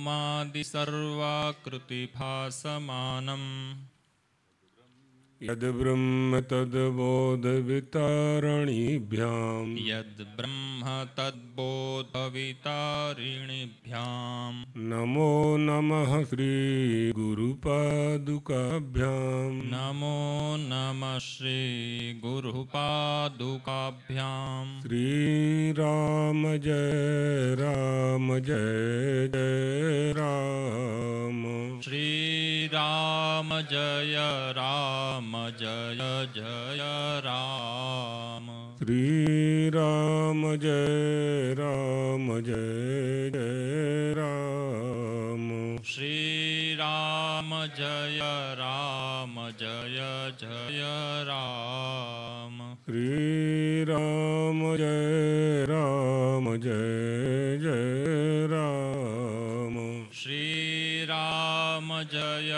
ब्रह्मादि सर्वाकृतिभासमानम् यद् ब्रह्म तद्बोधवितारणिभ्याम् यद् ब्रह्म तद्बोधवितारिणिभ्याम् नमो नमः श्री गुरुपादुकाभ्याम् नमो नमः श्री गुरुपादुकाभ्याम् श्री राम जय राम श्री राम जय जय राम श्री राम जय राम श्री राम जय जय राम श्री राम जय जय राम श्री राम जय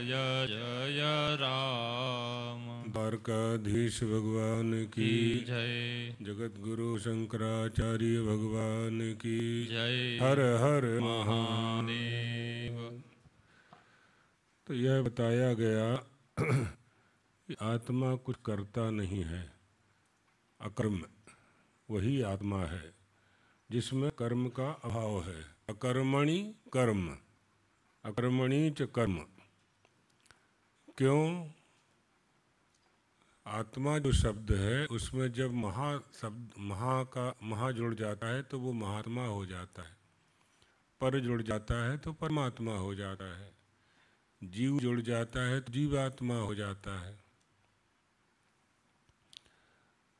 जय राम द्वारकाधीश भगवान की जय। जगत गुरु शंकराचार्य भगवान की जय। हर हर महादेव। तो यह बताया गया कि आत्मा कुछ करता नहीं है, अकर्म वही आत्मा है जिसमें कर्म का अभाव है। अकर्मणि कर्म, अकर्मणि च कर्म। क्यों? आत्मा जो शब्द है उसमें जब महा शब्द महा जुड़ जाता है तो वो महात्मा हो जाता है, पर जुड़ जाता है तो परमात्मा हो जाता है, जीव जुड़ जाता है तो जीवात्मा हो जाता है।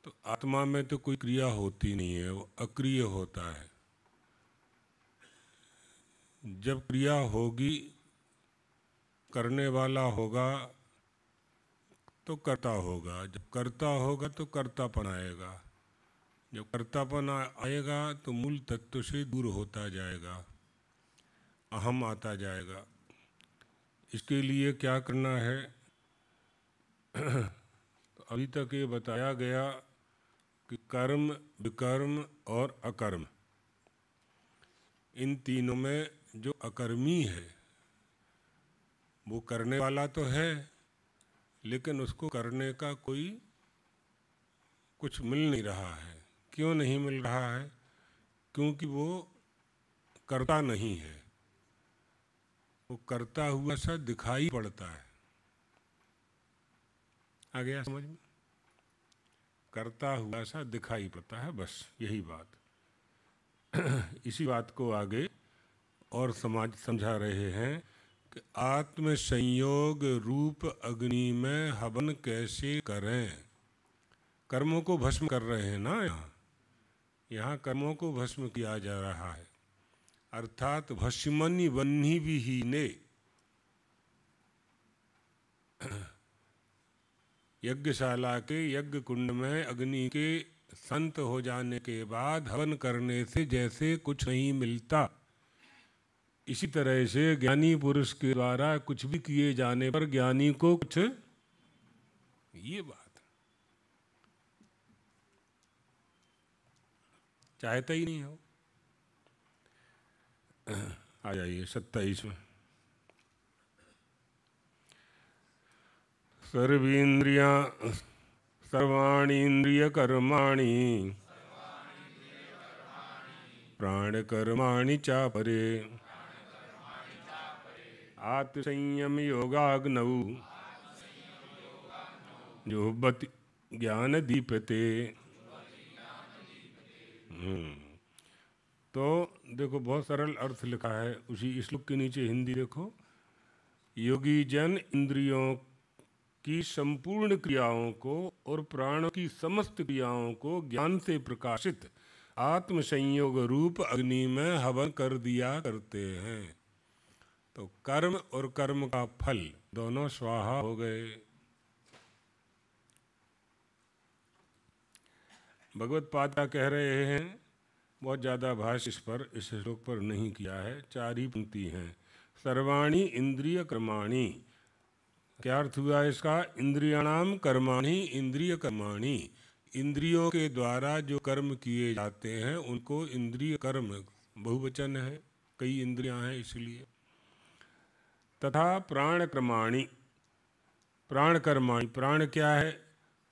तो आत्मा में तो कोई क्रिया होती नहीं है, वो अक्रिय होता है। जब क्रिया होगी, करने वाला होगा तो कर्ता होगा, जब कर्ता होगा तो कर्तापन आएगा, जब कर्तापन आएगा तो मूल तत्व से दूर होता जाएगा, अहम आता जाएगा। इसके लिए क्या करना है? तो अभी तक ये बताया गया कि कर्म, विकर्म और अकर्म, इन तीनों में जो अकर्मी है वो करने वाला तो है लेकिन उसको करने का कोई कुछ मिल नहीं रहा है। क्यों नहीं मिल रहा है? क्योंकि वो करता नहीं है, वो करता हुआ सा दिखाई पड़ता है। आ गया समझ में? करता हुआ सा दिखाई पड़ता है, बस यही बात। इसी बात को आगे और समझा रहे हैं कि आत्म संयोग रूप अग्नि में हवन कैसे करें। कर्मों को भस्म कर रहे हैं ना, यहाँ कर्मों को भस्म किया जा रहा है। अर्थात भस्मनि वह्नि विहीने, यज्ञशाला के यज्ञ कुंड में अग्नि के संत हो जाने के बाद हवन करने से जैसे कुछ नहीं मिलता, इसी तरह से ज्ञानी पुरुष के द्वारा कुछ भी किए जाने पर ज्ञानी को कुछ, ये बात चाहता ही नहीं हो। आ जाइए 27 में। सर्वाणि इंद्रिय कर्माणि प्राण कर्माणि चापरे आत्मसंयम योगाग्नौ जुह्वति ज्ञान दीप्यते। तो देखो बहुत सरल अर्थ लिखा है उसी श्लोक के नीचे, हिंदी देखो। योगी जन इंद्रियों की संपूर्ण क्रियाओं को और प्राणों की समस्त क्रियाओं को ज्ञान से प्रकाशित आत्म संयोग रूप अग्नि में हवन कर दिया करते हैं। तो कर्म और कर्म का फल दोनों स्वाहा हो गए। भगवत पादा कह रहे हैं, बहुत ज़्यादा भाष्य इस श्लोक पर नहीं किया है, 4 ही पंक्ति हैं। सर्वाणि इंद्रिय कर्माणि, क्या अर्थ हुआ इसका? इंद्रियाणाम कर्माणि इंद्रिय कर्माणि, इंद्रियों के द्वारा जो कर्म किए जाते हैं उनको इंद्रिय कर्म, बहुवचन है, कई इंद्रियां हैं इसलिए। तथा प्राण कर्माणि, प्राण कर्माणि, प्राण क्या है?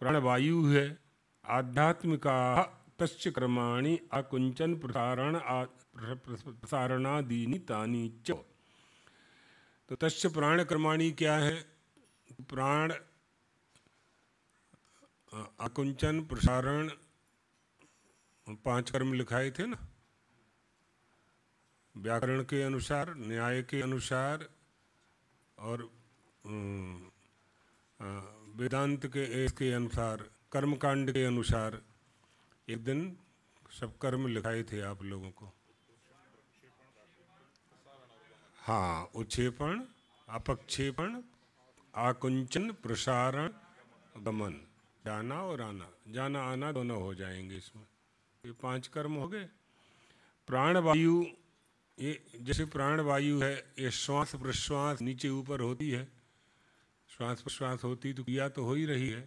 प्राण वायु है। आध्यात्मिका तस्य कर्माणि आकुंचन प्रसारणादीनि तानि च। तो तस्य प्राण कर्माणि क्या है? प्राण आकुंचन प्रसारण 5 कर्म लिखाए थे ना, व्याकरण के अनुसार, न्याय के अनुसार और वेदांत के अनुसार, कर्मकांड के अनुसार। एक दिन सब कर्म लिखाए थे आप लोगों को। हाँ, उच्छेपण, अपक्षेपण, आकुंचन, प्रसारण, गमन, जाना और आना, जाना आना दोनों हो जाएंगे इसमें। ये 5 कर्म हो गए। प्राण वायु, ये जैसे प्राण वायु है, ये श्वास प्रश्वास नीचे ऊपर होती है, श्वास प्रश्वास होती तो क्रिया तो हो ही रही है।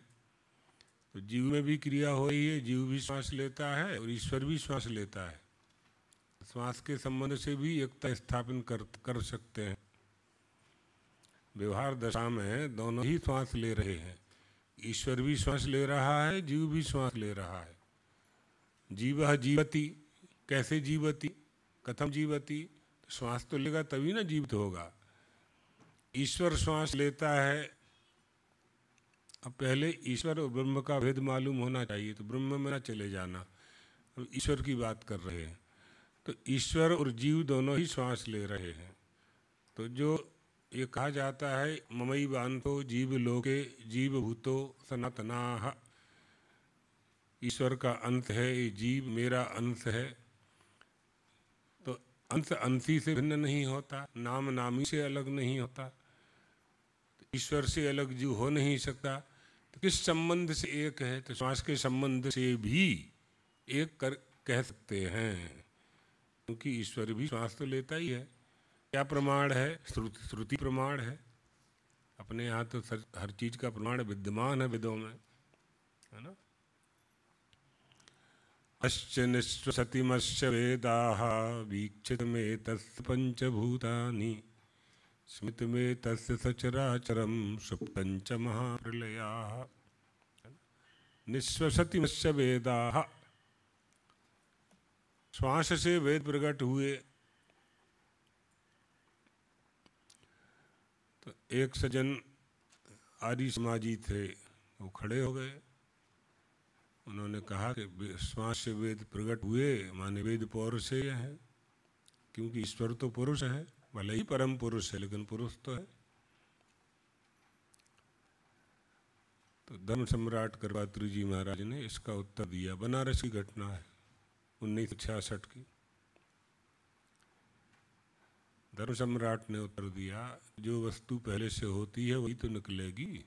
तो जीव में भी क्रिया हो रही है, जीव भी श्वास लेता है और ईश्वर भी श्वास लेता है। श्वास के संबंध से भी एकता स्थापन कर सकते हैं। व्यवहार दशा में दोनों ही श्वास ले रहे हैं, ईश्वर भी श्वास ले रहा है, जीव भी श्वास ले रहा है। जीवः जीवति, कैसे जीवति, कथम जीवति? श्वास तो लेगा तभी ना जीवित होगा। ईश्वर श्वास लेता है। अब पहले ईश्वर और ब्रह्म का भेद मालूम होना चाहिए, तो ब्रह्म में ना चले जाना। अब ईश्वर की बात कर रहे हैं, तो ईश्वर और जीव दोनों ही श्वास ले रहे हैं। तो जो ये कहा जाता है ममैवान्तो जीव लोके जीव भूतो सनातनाः, ईश्वर का अंत है, ये जीव मेरा अंश है। तो अंश अंशी से भिन्न नहीं होता, नाम नामी से अलग नहीं होता, तो ईश्वर से अलग जीव हो नहीं सकता। तो किस संबंध से एक है? तो श्वास के संबंध से भी एक कह सकते हैं, क्योंकि ईश्वर भी श्वास तो लेता ही है। क्या प्रमाण है? श्रुति प्रमाण है। अपने यहाँ तो हर चीज का प्रमाण विद्यमान है वेदों में, है ना। अश्च निश्वसतिमश्च वेदाः वीक्षित में तस्य पंचभूतानि स्मित में तस्य सचराचरम सुप्तं च महाप्रलयाः। निश्वसतिमश्च वेदाः, श्वास से वेद प्रकट हुए। तो एक सज्जन आर्य समाजी थे, वो खड़े हो गए। उन्होंने कहा कि श्वास से वेद प्रकट हुए, माने वेद पौरुषेय है, क्योंकि ईश्वर तो पुरुष है, भले ही परम पुरुष है लेकिन पुरुष तो है। तो धर्म सम्राट कृपात्रि जी महाराज ने इसका उत्तर दिया। बनारस की घटना है 1966 की। धर्म सम्राट ने उत्तर दिया, जो वस्तु पहले से होती है वही तो निकलेगी।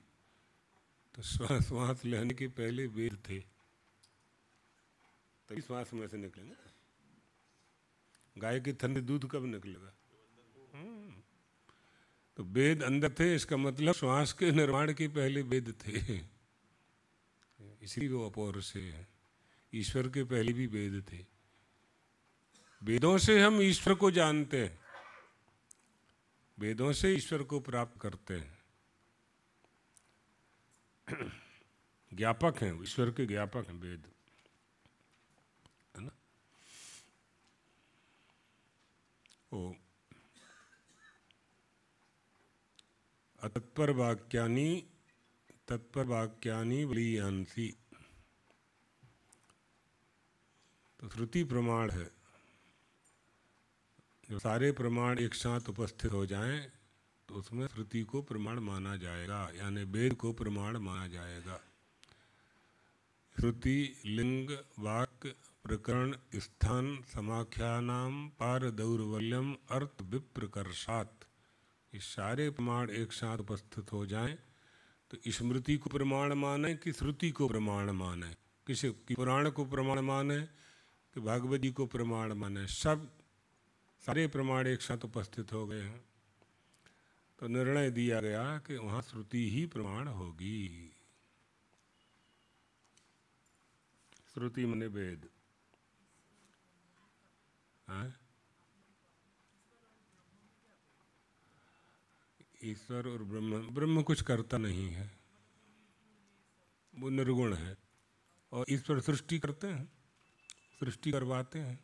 तो श्वास लेने के पहले वेद थे, तभी श्वास में से निकलेंगे। गाय के थन से दूध कब निकलेगा? तो वेद अंदर थे, इसका मतलब श्वास के निर्माण के पहले वेद थे, इसलिए वो अपौरुषेय है। ईश्वर के पहले भी वेद थे। वेदों से हम ईश्वर को जानते हैं, वेदों से ईश्वर को प्राप्त करते हैं। ज्ञापक हैं, ईश्वर के ज्ञापक हैं वेद, है ना। ओ तत्पर वाक्यानि बलीयांसी। तो श्रुति प्रमाण है। जब सारे प्रमाण एक साथ उपस्थित हो जाएं तो उसमें श्रुति को प्रमाण माना जाएगा, यानी वेद को प्रमाण माना जाएगा। श्रुति लिंग वाक्य प्रकरण स्थान समाख्यानाम पार दौर्बल्यम अर्थ विप्रकर्षात्, ये सारे प्रमाण एक साथ उपस्थित हो जाएं तो स्मृति को प्रमाण माने कि श्रुति को प्रमाण माने, किसी की पुराण को प्रमाण माने कि भागवत जी को प्रमाण माने, सब सारे प्रमाण एक साथ उपस्थित हो गए हैं। तो निर्णय दिया गया कि वहाँ श्रुति ही प्रमाण होगी। श्रुति माने वेद। ईश्वर और ब्रह्म कुछ करता नहीं है, वो निर्गुण है। और ईश्वर सृष्टि करते हैं, सृष्टि करवाते हैं,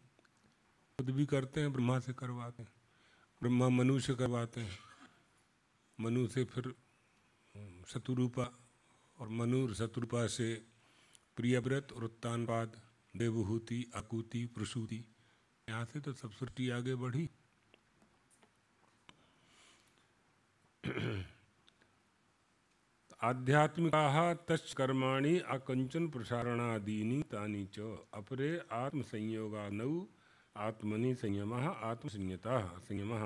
खुद भी करते हैं, ब्रह्मा से करवाते हैं। ब्रह्मा मनु से करवाते हैं, मनु से फिर शतरूपा, और मनु और शतरूपा से प्रियव्रत और उत्तानपाद, देवहूति, आकुति, प्रसूति, यहाँ से तो सब सृष्टि आगे बढ़ी। आध्यात्मिकाः तत्कर्माणि अकंचन प्रसारणादीनि तानि च अपरे आत्मसंयोगानौ आत्मनि संयमः आत्मसंयतः संयमः,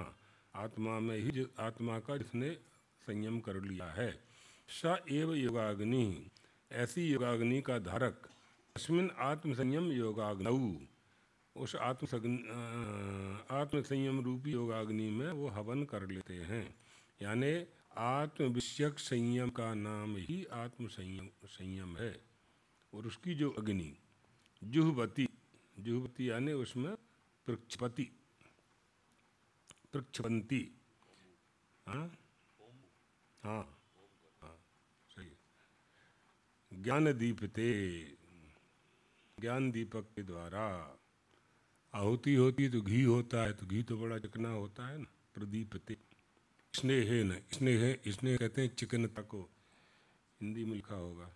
आत्मा में ही आत्मा का जिसने संयम कर लिया है, स एव योगाग्नि, ऐसी योगाग्नि का धारक, अस्मिन् आत्मसंयम योगाग्नौ, उस आत्मसंयम रूपी योगाग्नि में वो हवन कर लेते हैं। यानी आत्मविषयक संयम का नाम ही संयम है। और उसकी जो अग्नि जुहवती, जुहवती यानी उसमें पृक्षपति, पृक्षपंती, हाँ हाँ हाँ सही, ज्ञान दीपते, ज्ञान दीपक के द्वारा आहुति होती है तो घी होता है, तो घी तो बड़ा चिकना होता है ना, प्रदीपते। स्नेह न, स्नेह, स्नेह कहते हैं चिकनता को, हिंदी में लिखा होगा।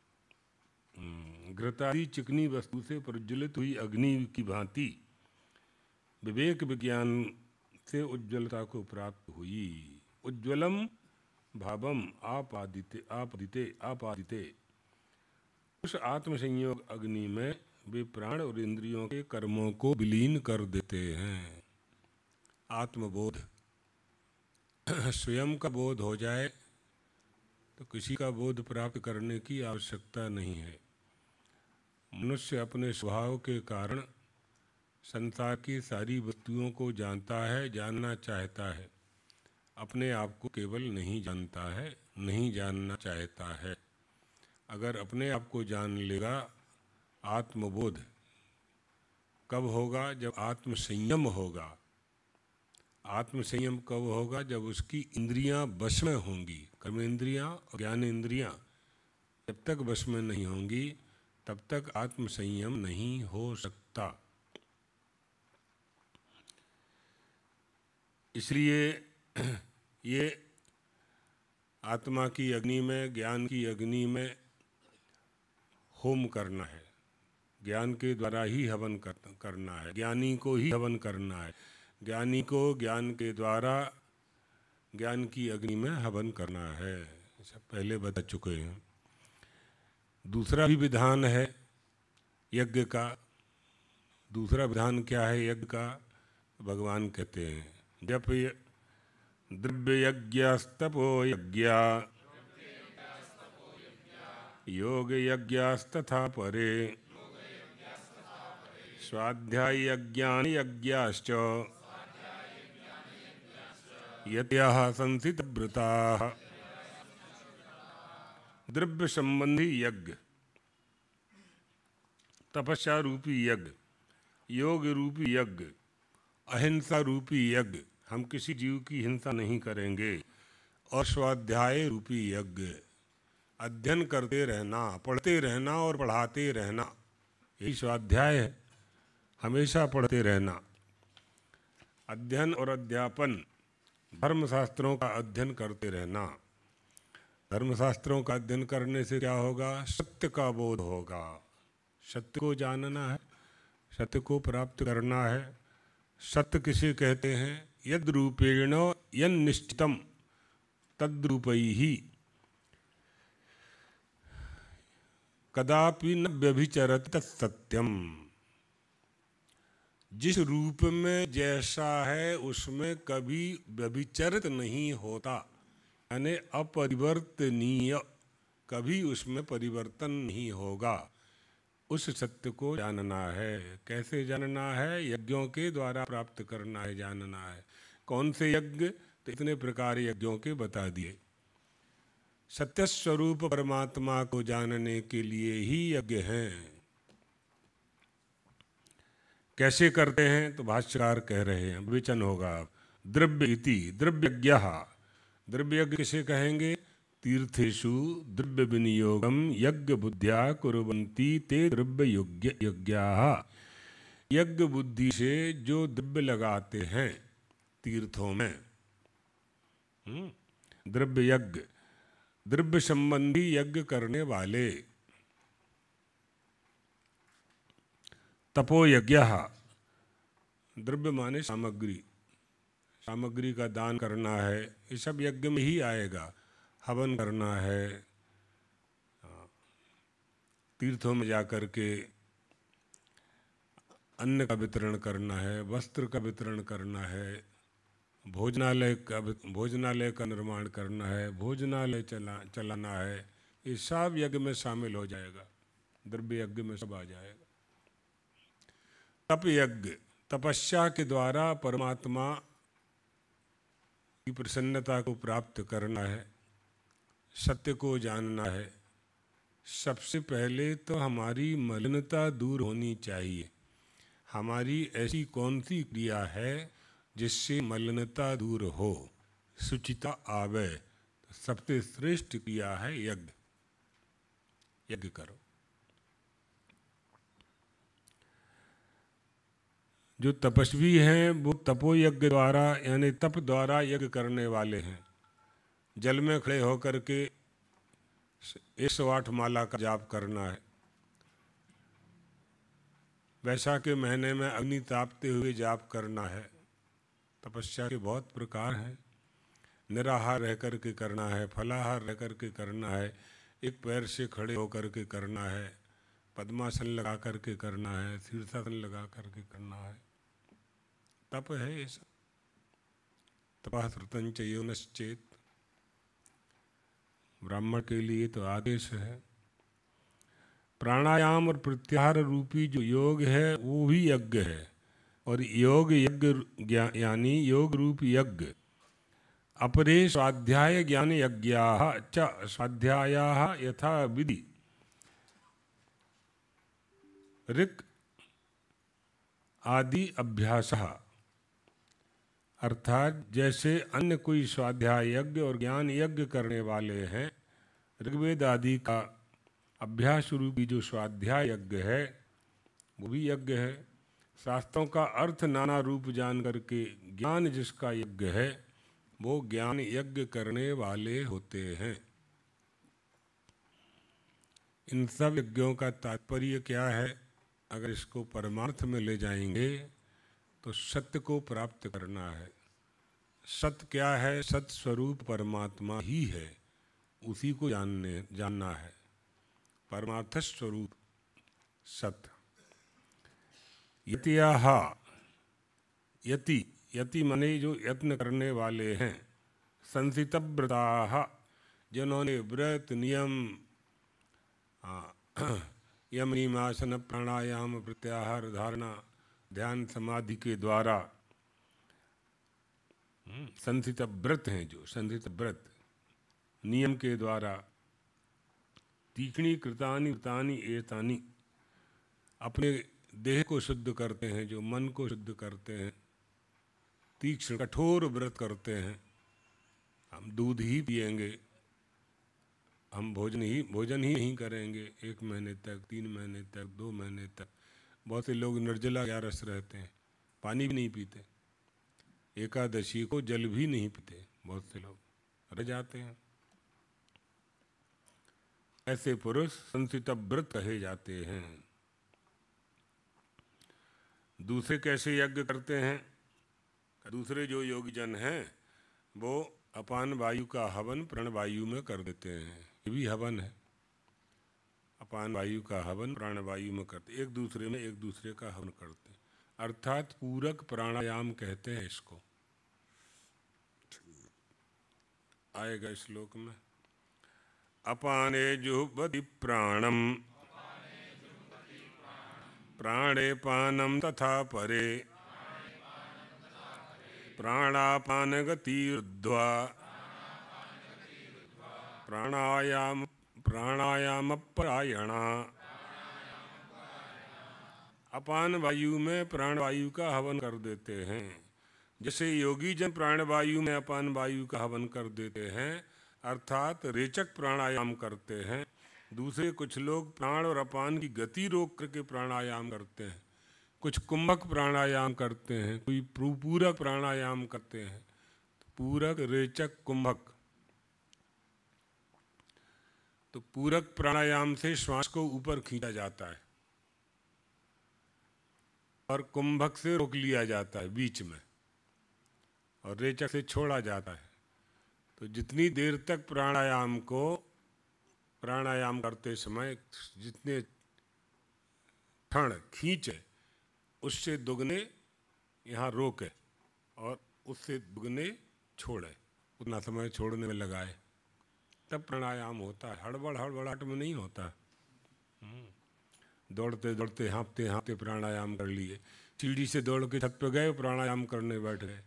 घृतादि चिकनी वस्तु से प्रज्वलित हुई अग्नि की भांति विवेक विज्ञान से उज्ज्वलता को प्राप्त हुई। उज्ज्वलम भावम आपादिते आपादिते आपादिते, उस आत्मसंयोग अग्नि में वे प्राण और इंद्रियों के कर्मों को विलीन कर देते हैं। आत्मबोध, स्वयं का बोध हो जाए तो किसी का बोध प्राप्त करने की आवश्यकता नहीं है। मनुष्य अपने स्वभाव के कारण संसार की सारी वस्तुओं को जानता है, जानना चाहता है, अपने आप को केवल नहीं जानता है, नहीं जानना चाहता है। अगर अपने आप को जान लेगा, आत्मबोध कब होगा? जब आत्मसंयम होगा। आत्मसंयम कब होगा? जब उसकी इंद्रियां वश में होंगी। कर्मेंद्रियां और ज्ञान इंद्रियां जब तक वश में नहीं होंगी तब तक आत्मसंयम नहीं हो सकता। इसलिए ये आत्मा की अग्नि में, ज्ञान की अग्नि में होम करना है, ज्ञान के द्वारा ही हवन करना है, ज्ञानी को ही हवन करना है, ज्ञानी को ज्ञान के द्वारा ज्ञान की अग्नि में हवन करना है। ऐसा पहले बता चुके हैं। दूसरा भी विधान है यज्ञ का। दूसरा विधान क्या है यज्ञ का? भगवान कहते हैं जप द्रव्य यज्ञस्तपो यज्ञा योग यज्ञस्तथा परे स्वाध्याय यज्ञान यज्ञाश्च यत्याः संसितव्रताः। द्रव्य संबंधी यज्ञ, तपस्या रूपी यज्ञ, योग रूपी यज्ञ, अहिंसा रूपी यज्ञ, हम किसी जीव की हिंसा नहीं करेंगे, और स्वाध्याय रूपी यज्ञ, अध्ययन करते रहना, पढ़ते रहना और पढ़ाते रहना, यही स्वाध्याय है, हमेशा पढ़ते रहना। अध्ययन और अध्यापन, धर्मशास्त्रों का अध्ययन करते रहना। धर्मशास्त्रों का अध्ययन करने से क्या होगा? सत्य का बोध होगा, सत्य को जानना है, सत्य को प्राप्त करना है। सत्य किसे कहते हैं? यद रूपेण यन निश्चितम तद्रूपैहि कदापि न व्यभिचरति तत्सत्यम। जिस रूप में जैसा है उसमें कभी व्यभिचरित नहीं होता, यानी अपरिवर्तनीय, कभी उसमें परिवर्तन नहीं होगा। उस सत्य को जानना है। कैसे जानना है? यज्ञों के द्वारा प्राप्त करना है, जानना है। कौन से यज्ञ? तो इतने प्रकार यज्ञों के बता दिए। सत्य स्वरूप परमात्मा को जानने के लिए ही यज्ञ हैं। कैसे करते हैं? तो भाष्यकार कह रहे हैं, विवेचन होगा। द्रव्य इति द्रव्यज्ञः, द्रव्य यज्ञ किसे कहेंगे? तीर्थेषु द्रव्य विनियोगम यज्ञ बुद्ध्या कुर्वन्ति ते द्रव्य यज्ञाः। यज्ञ बुद्धि से जो द्रव्य लगाते हैं तीर्थों में, द्रव्य यज्ञ, द्रव्य संबंधी यज्ञ करने वाले। तपो यज्ञः, द्रव्य माने सामग्री, सामग्री का दान करना है, ये सब यज्ञ में ही आएगा। हवन करना है, तीर्थों में जाकर के अन्न का वितरण करना है, वस्त्र का वितरण करना है, भोजनालय का निर्माण करना है, भोजनालय चलाना है, ये सब यज्ञ में शामिल हो जाएगा, द्रव्य यज्ञ में सब आ जाएगा। तप यज्ञ, तपस्या के द्वारा परमात्मा की प्रसन्नता को प्राप्त करना है, सत्य को जानना है। सबसे पहले तो हमारी मलिनता दूर होनी चाहिए। हमारी ऐसी कौन सी क्रिया है जिससे मलिनता दूर हो, शुचिता आवे? तो सबसे श्रेष्ठ क्रिया है यज्ञ। यज्ञ करो। जो तपस्वी हैं वो तपो यज्ञ द्वारा यानी तप द्वारा यज्ञ करने वाले हैं। जल में खड़े होकर के 108 माला का जाप करना है। वैशाख के महीने में अग्नि तापते हुए जाप करना है। तपस्या के बहुत प्रकार हैं। निराहार रह कर के करना है, फलाहार रह कर के करना है, एक पैर से खड़े होकर के करना है, पद्मासन लगा कर के करना है, शीर्षासन लगा कर के करना है। तप है ये सब। तपः श्रुतं च योनश्चेत, ब्राह्मण के लिए तो आदेश है। प्राणायाम और प्रत्याहार रूपी जो योग है वो भी यज्ञ है। और योग यज्ञ यानी योग रूप यज्ञ अपरे स्वाध्याय ज्ञान यज्ञाः च स्वाध्यायाः यथा विधि ऋक् आदि अभ्यासः, अर्थात जैसे अन्य कोई स्वाध्याय यज्ञ और ज्ञान यज्ञ करने वाले हैं, ऋग्वेद आदि का अभ्यास रूपी जो स्वाध्याय यज्ञ है वो भी यज्ञ है। शास्त्रों का अर्थ नाना रूप जान करके ज्ञान जिसका यज्ञ है वो ज्ञान यज्ञ करने वाले होते हैं। इन सब यज्ञों का तात्पर्य क्या है? अगर इसको परमार्थ में ले जाएंगे तो सत्य को प्राप्त करना है। सत्य क्या है? सत्य स्वरूप परमात्मा ही है, उसी को जानना है। परमार्थ स्वरूप सत्य। यतियाः, यति माने जो यत्न करने वाले हैं। संसितव्रताः, जिन्होंने व्रत नियम यम नियम आसन प्राणायाम प्रत्याहार धारणा ध्यान समाधि के द्वारा संसित व्रत हैं, जो संसित व्रत नियम के द्वारा तीक्ष्णी कृतानि कृतानि एतानि अपने देह को शुद्ध करते हैं, जो मन को शुद्ध करते हैं, तीक्ष्ण कठोर व्रत करते हैं। हम दूध ही पिएंगे, हम भोजन ही नहीं करेंगे 1 महीने तक, 3 महीने तक, 2 महीने तक। बहुत से लोग निर्जला ग्यारस रहते हैं, पानी भी नहीं पीते, एकादशी को जल भी नहीं पीते, बहुत से लोग रह जाते हैं। ऐसे पुरुष संसित व्रत कहे जाते हैं। दूसरे कैसे यज्ञ करते हैं? दूसरे जो योगी जन हैं वो अपान वायु का हवन प्राणवायु में कर देते हैं। ये भी हवन है। अपान वायु का हवन प्राणवायु में करते, एक दूसरे का हवन करते हैं, अर्थात पूरक प्राणायाम कहते हैं इसको। आएगा श्लोक में। अपाने जुह्वति प्राणम प्राणे पानम तथा परे प्राणापान गतिरुद्ध्वा प्राणायाम परायणा। अपान वायु में प्राणवायु का हवन कर देते हैं। जैसे योगी जन प्राणवायु में अपान वायु का हवन कर देते हैं, अर्थात रेचक प्राणायाम करते हैं। दूसरे कुछ लोग प्राण और अपान की गति रोक करके प्राणायाम करते हैं, कुछ कुंभक प्राणायाम करते हैं, कोई पूरक प्राणायाम करते हैं। पूरक, रेचक, कुंभक। तो पूरक प्राणायाम से श्वास को ऊपर खींचा जाता है और कुंभक से रोक लिया जाता है बीच में, और रेचक से छोड़ा जाता है। तो जितनी देर तक प्राणायाम करते समय जितने क्षण खींचे, उससे दुगने यहाँ रोके और उससे दुगने छोड़े, उतना समय छोड़ने में लगाए, तब प्राणायाम होता है। हड़बड़ाहट में नहीं होता। दौड़ते दौड़ते हाँफते हाँफते प्राणायाम कर लिए, सीढ़ी से दौड़ के छत पे गए, प्राणायाम करने बैठ गए,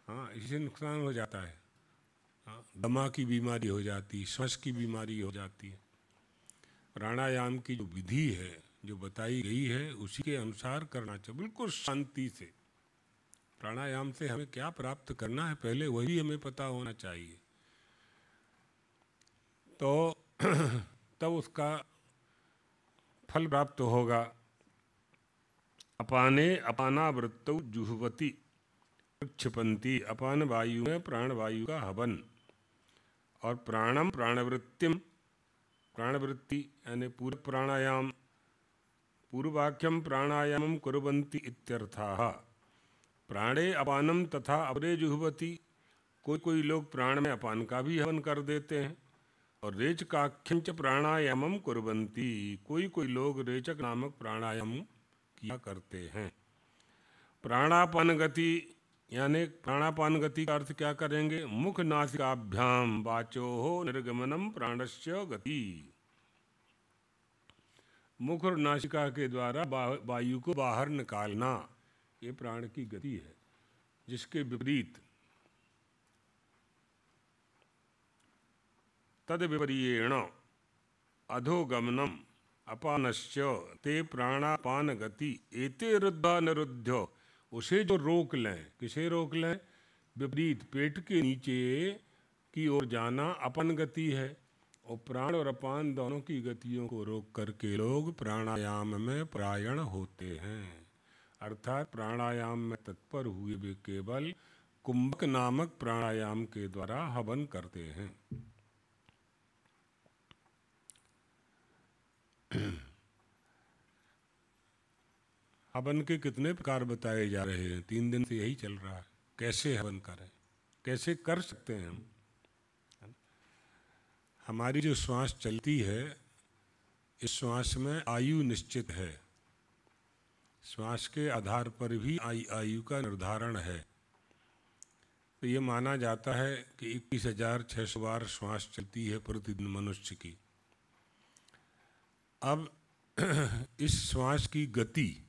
हाँ, इससे नुकसान हो जाता है। हाँ, दमा की बीमारी हो जाती, श्वास की बीमारी हो जाती है। प्राणायाम की जो विधि है, जो बताई गई है, उसी के अनुसार करना चाहिए, बिल्कुल शांति से। प्राणायाम से हमें क्या प्राप्त करना है, पहले वही हमें पता होना चाहिए, तो तब उसका फल प्राप्त होगा। अपाने अपानावृत्तौ जुह्वति क्षिपन्ति। अपान वायु में प्राण वायु का हवन, और प्राणम प्राणवृत्तिम, प्राणवृत्ति यानी पूर्व प्राणायाम, पूर्वाख्यम प्राणायामम कुर्वन्ति इत्यर्थः। प्राणे अपानम तथा अपरे जुह्वति। कोई लोग प्राण में अपान का भी हवन कर देते हैं, और रेचकाख्यं च प्राणायामम कुर्वन्ति। कोई लोग रेचक नामक प्राणायाम किया करते हैं। प्राणापान गति यानी प्राणापान गति का अर्थ क्या करेंगे? मुख नासिकाभ्याम वाचोः निर्गमनम प्राणस्य गति। मुख और नासिका के द्वारा वायु को बाहर निकालना, ये प्राण की गति है। जिसके विपरीत तद विपर्येण अधोगमनम अपानस्य ते प्राणापान गति एते रुद्धा निरुद्ध। उसे जो रोक लें, किसे रोक लें? विपरीत, पेट के नीचे की ओर जाना अपन गति है, और प्राण और अपान दोनों की गतियों को रोक करके लोग प्राणायाम में परायण होते हैं। अर्थात प्राणायाम में तत्पर हुए वे केवल कुंभक नामक प्राणायाम के द्वारा हवन करते हैं। हवन के कितने प्रकार बताए जा रहे हैं, 3 दिन से यही चल रहा है। कैसे हवन करें, कैसे कर सकते हैं हम? हमारी जो श्वास चलती है, इस श्वास में आयु निश्चित है। श्वास के आधार पर भी आयु का निर्धारण है। तो ये माना जाता है कि 21,600 बार श्वास चलती है प्रतिदिन मनुष्य की। अब इस श्वास की गति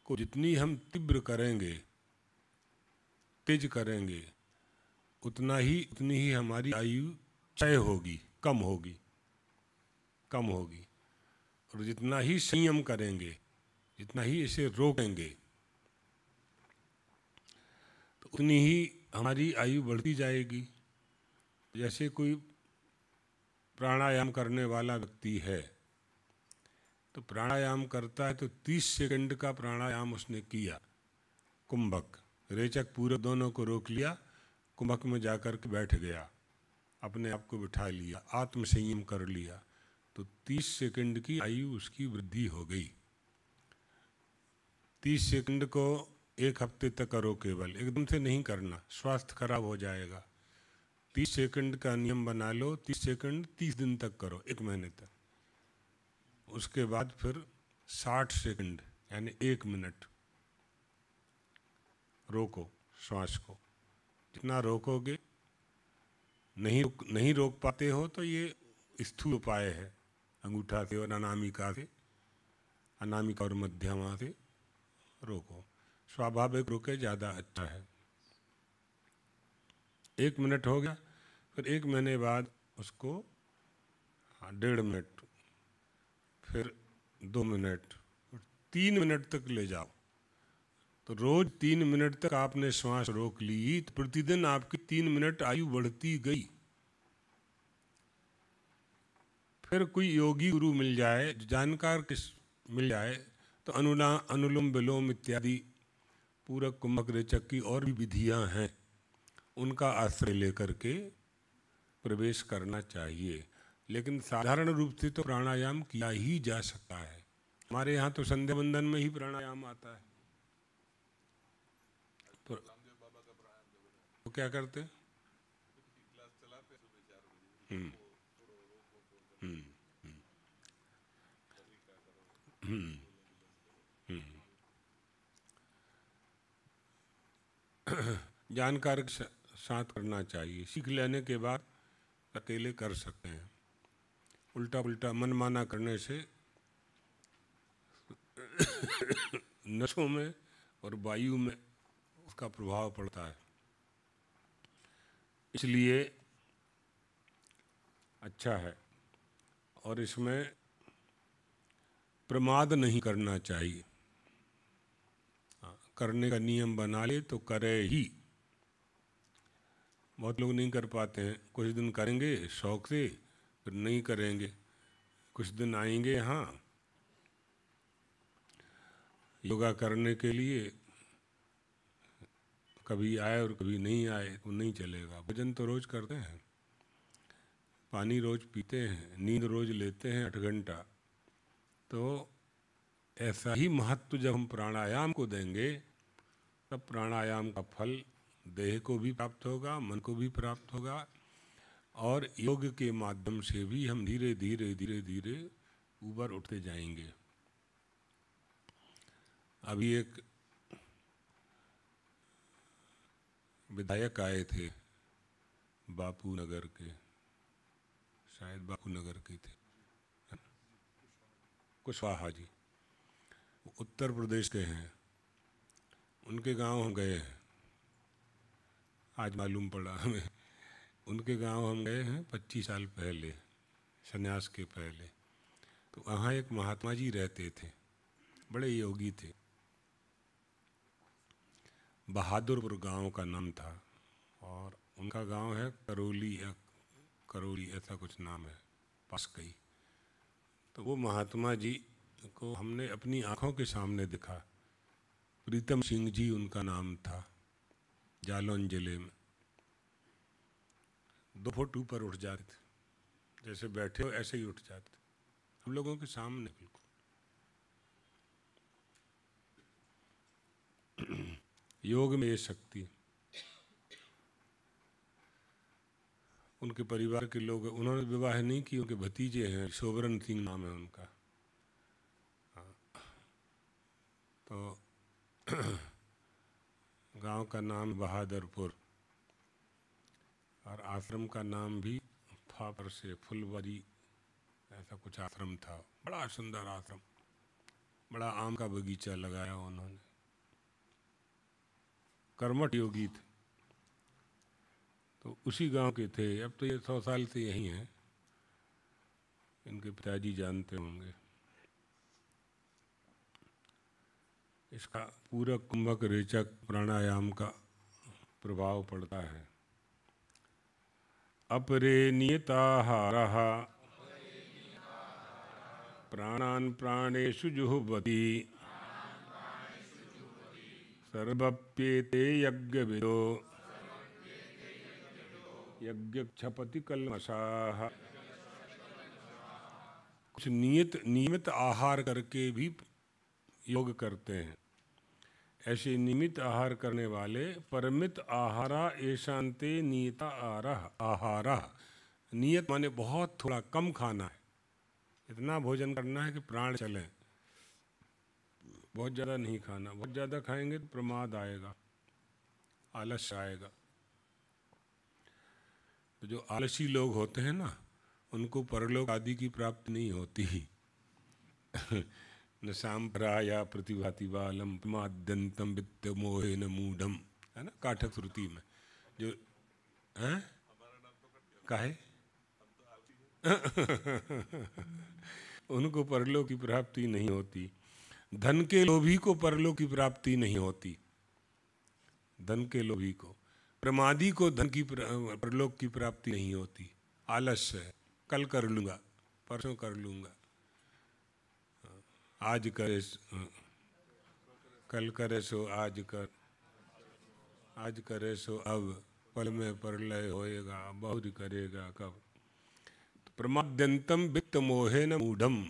को जितनी हम तीव्र करेंगे, तेज करेंगे, उतनी ही हमारी आयु क्षय होगी, कम होगी। और जितना ही संयम करेंगे, जितना ही इसे रोकेंगे, तो उतनी ही हमारी आयु बढ़ती जाएगी। जैसे कोई प्राणायाम करने वाला व्यक्ति है, तो प्राणायाम करता है तो 30 सेकंड का प्राणायाम उसने किया, कुंभक, रेचक, पूरक दोनों को रोक लिया, कुंभक में जाकर के बैठ गया, अपने आप को बिठा लिया, आत्म संयम कर लिया, तो 30 सेकंड की आयु उसकी वृद्धि हो गई। 30 सेकंड को 1 हफ्ते तक करो, केवल एकदम से नहीं करना, स्वास्थ्य खराब हो जाएगा। 30 सेकंड का नियम बना लो, 30 सेकंड 30 दिन तक करो, 1 महीने तक। उसके बाद फिर 60 सेकंड यानी 1 मिनट रोको श्वास को। जितना रोकोगे, नहीं रोक पाते हो तो ये स्थूल उपाय है, अंगूठा से और अनामिका और मध्यमा से रोको। स्वाभाविक रोके ज़्यादा अच्छा है। 1 मिनट हो गया, फिर 1 महीने बाद उसको 1.5 मिनट, फिर 2 मिनट, 3 मिनट तक ले जाओ, तो तो रोज 3 मिनट तक आपने श्वास रोक ली तो प्रतिदिन आपकी 3 मिनट आयु बढ़ती गई। फिर कोई योगी गुरु मिल जाए, जानकार मिल जाए तो अनुलोम विलोम इत्यादि पूरक कुंभक रेचक की और भी विधियां हैं, उनका आश्रय लेकर के प्रवेश करना चाहिए। लेकिन साधारण रूप से तो प्राणायाम किया ही जा सकता है। हमारे यहाँ तो संध्या वंदन में ही प्राणायाम आता है। तो क्या करते? जानकार के साथ करना चाहिए, सीख लेने के बाद अकेले कर सकते हैं। उल्टा पुल्टा मनमाना करने से नसों में और वायु में उसका प्रभाव पड़ता है। इसलिए अच्छा है, और इसमें प्रमाद नहीं करना चाहिए। करने का नियम बना ले तो करे ही। बहुत लोग नहीं कर पाते हैं, कुछ दिन करेंगे शौक से, फिर नहीं करेंगे। कुछ दिन आएंगे यहाँ योगा करने के लिए, कभी आए और कभी नहीं आए तो नहीं चलेगा। भोजन तो रोज करते हैं, पानी रोज पीते हैं, नींद रोज लेते हैं 8 घंटा। तो ऐसा ही महत्व जब हम प्राणायाम को देंगे तब प्राणायाम का फल देह को भी प्राप्त होगा, मन को भी प्राप्त होगा, और योग के माध्यम से भी हम धीरे धीरे धीरे धीरे ऊपर उठते जाएंगे। अभी एक विधायक आए थे बापू नगर के, शायद बापू नगर के थे, कुशवाहा जी, उत्तर प्रदेश के हैं। उनके गांव हम गए हैं, आज मालूम पड़ा हमें। उनके गांव हम गए हैं 25 साल पहले, संन्यास के पहले। तो वहाँ एक महात्मा जी रहते थे, बड़े योगी थे। बहादुरपुर गांव का नाम था, और उनका गांव है करौली या करौली ऐसा कुछ नाम है, पास कई। तो वो महात्मा जी को हमने अपनी आँखों के सामने देखा। प्रीतम सिंह जी उनका नाम था, जालौन जिले में। 2 फुट ऊपर उठ जाते थे, जैसे बैठे हो ऐसे ही उठ जाते, हम लोगों के सामने बिल्कुल। योग में ये शक्ति। उनके परिवार के लोग, उन्होंने विवाह नहीं की, उनके भतीजे हैं, शोभरन सिंह नाम है उनका। तो गांव का नाम बहादुरपुर, और आश्रम का नाम भी फापर से फुलवारी ऐसा कुछ आश्रम था। बड़ा सुंदर आश्रम, बड़ा आम का बगीचा लगाया उन्होंने। कर्मठ योगी थे। तो उसी गांव के थे। अब तो ये 100 साल से यहीं हैं, इनके पिताजी जानते होंगे। इसका पूरक कुंभक रेचक प्राणायाम का प्रभाव पड़ता है। अपरे नियताहारः प्राणान् प्राणेषु जुह्वति सर्वप्येते यज्ञविदो यज्ञक्षपति कल्मषाः। कुछ नियमित आहार करके भी योग करते हैं। ऐसे नियमित आहार करने वाले परमित आहारा एशांते नियता आहारा। नियत माने बहुत थोड़ा कम खाना है, इतना भोजन करना है कि प्राण चले। बहुत ज़्यादा नहीं खाना, बहुत ज़्यादा खाएंगे तो प्रमाद आएगा, आलस्य आएगा। तो जो आलसी लोग होते हैं ना, उनको परलोक आदि की प्राप्ति नहीं होती। न सांप्राया प्रतिभाति बालम प्रमाद्यंतम वित्त मोहे न मूढ़म, है ना काठक श्रुति में जो है। काहे? उनको परलोक की प्राप्ति नहीं होती। धन के लोभी को परलोक की प्राप्ति नहीं होती। धन के लोभी को, प्रमादी को धन की परलोक की प्राप्ति नहीं होती। आलस्य है, कल कर लूँगा, परसों कर लूँगा, आज करे, कल करे सो आज कर, आज करे सो अब, पल में प्रलय होएगा, बहुरी करेगा कब। तो प्रमाद्यंतम वित्त मोहे न मूढ़म,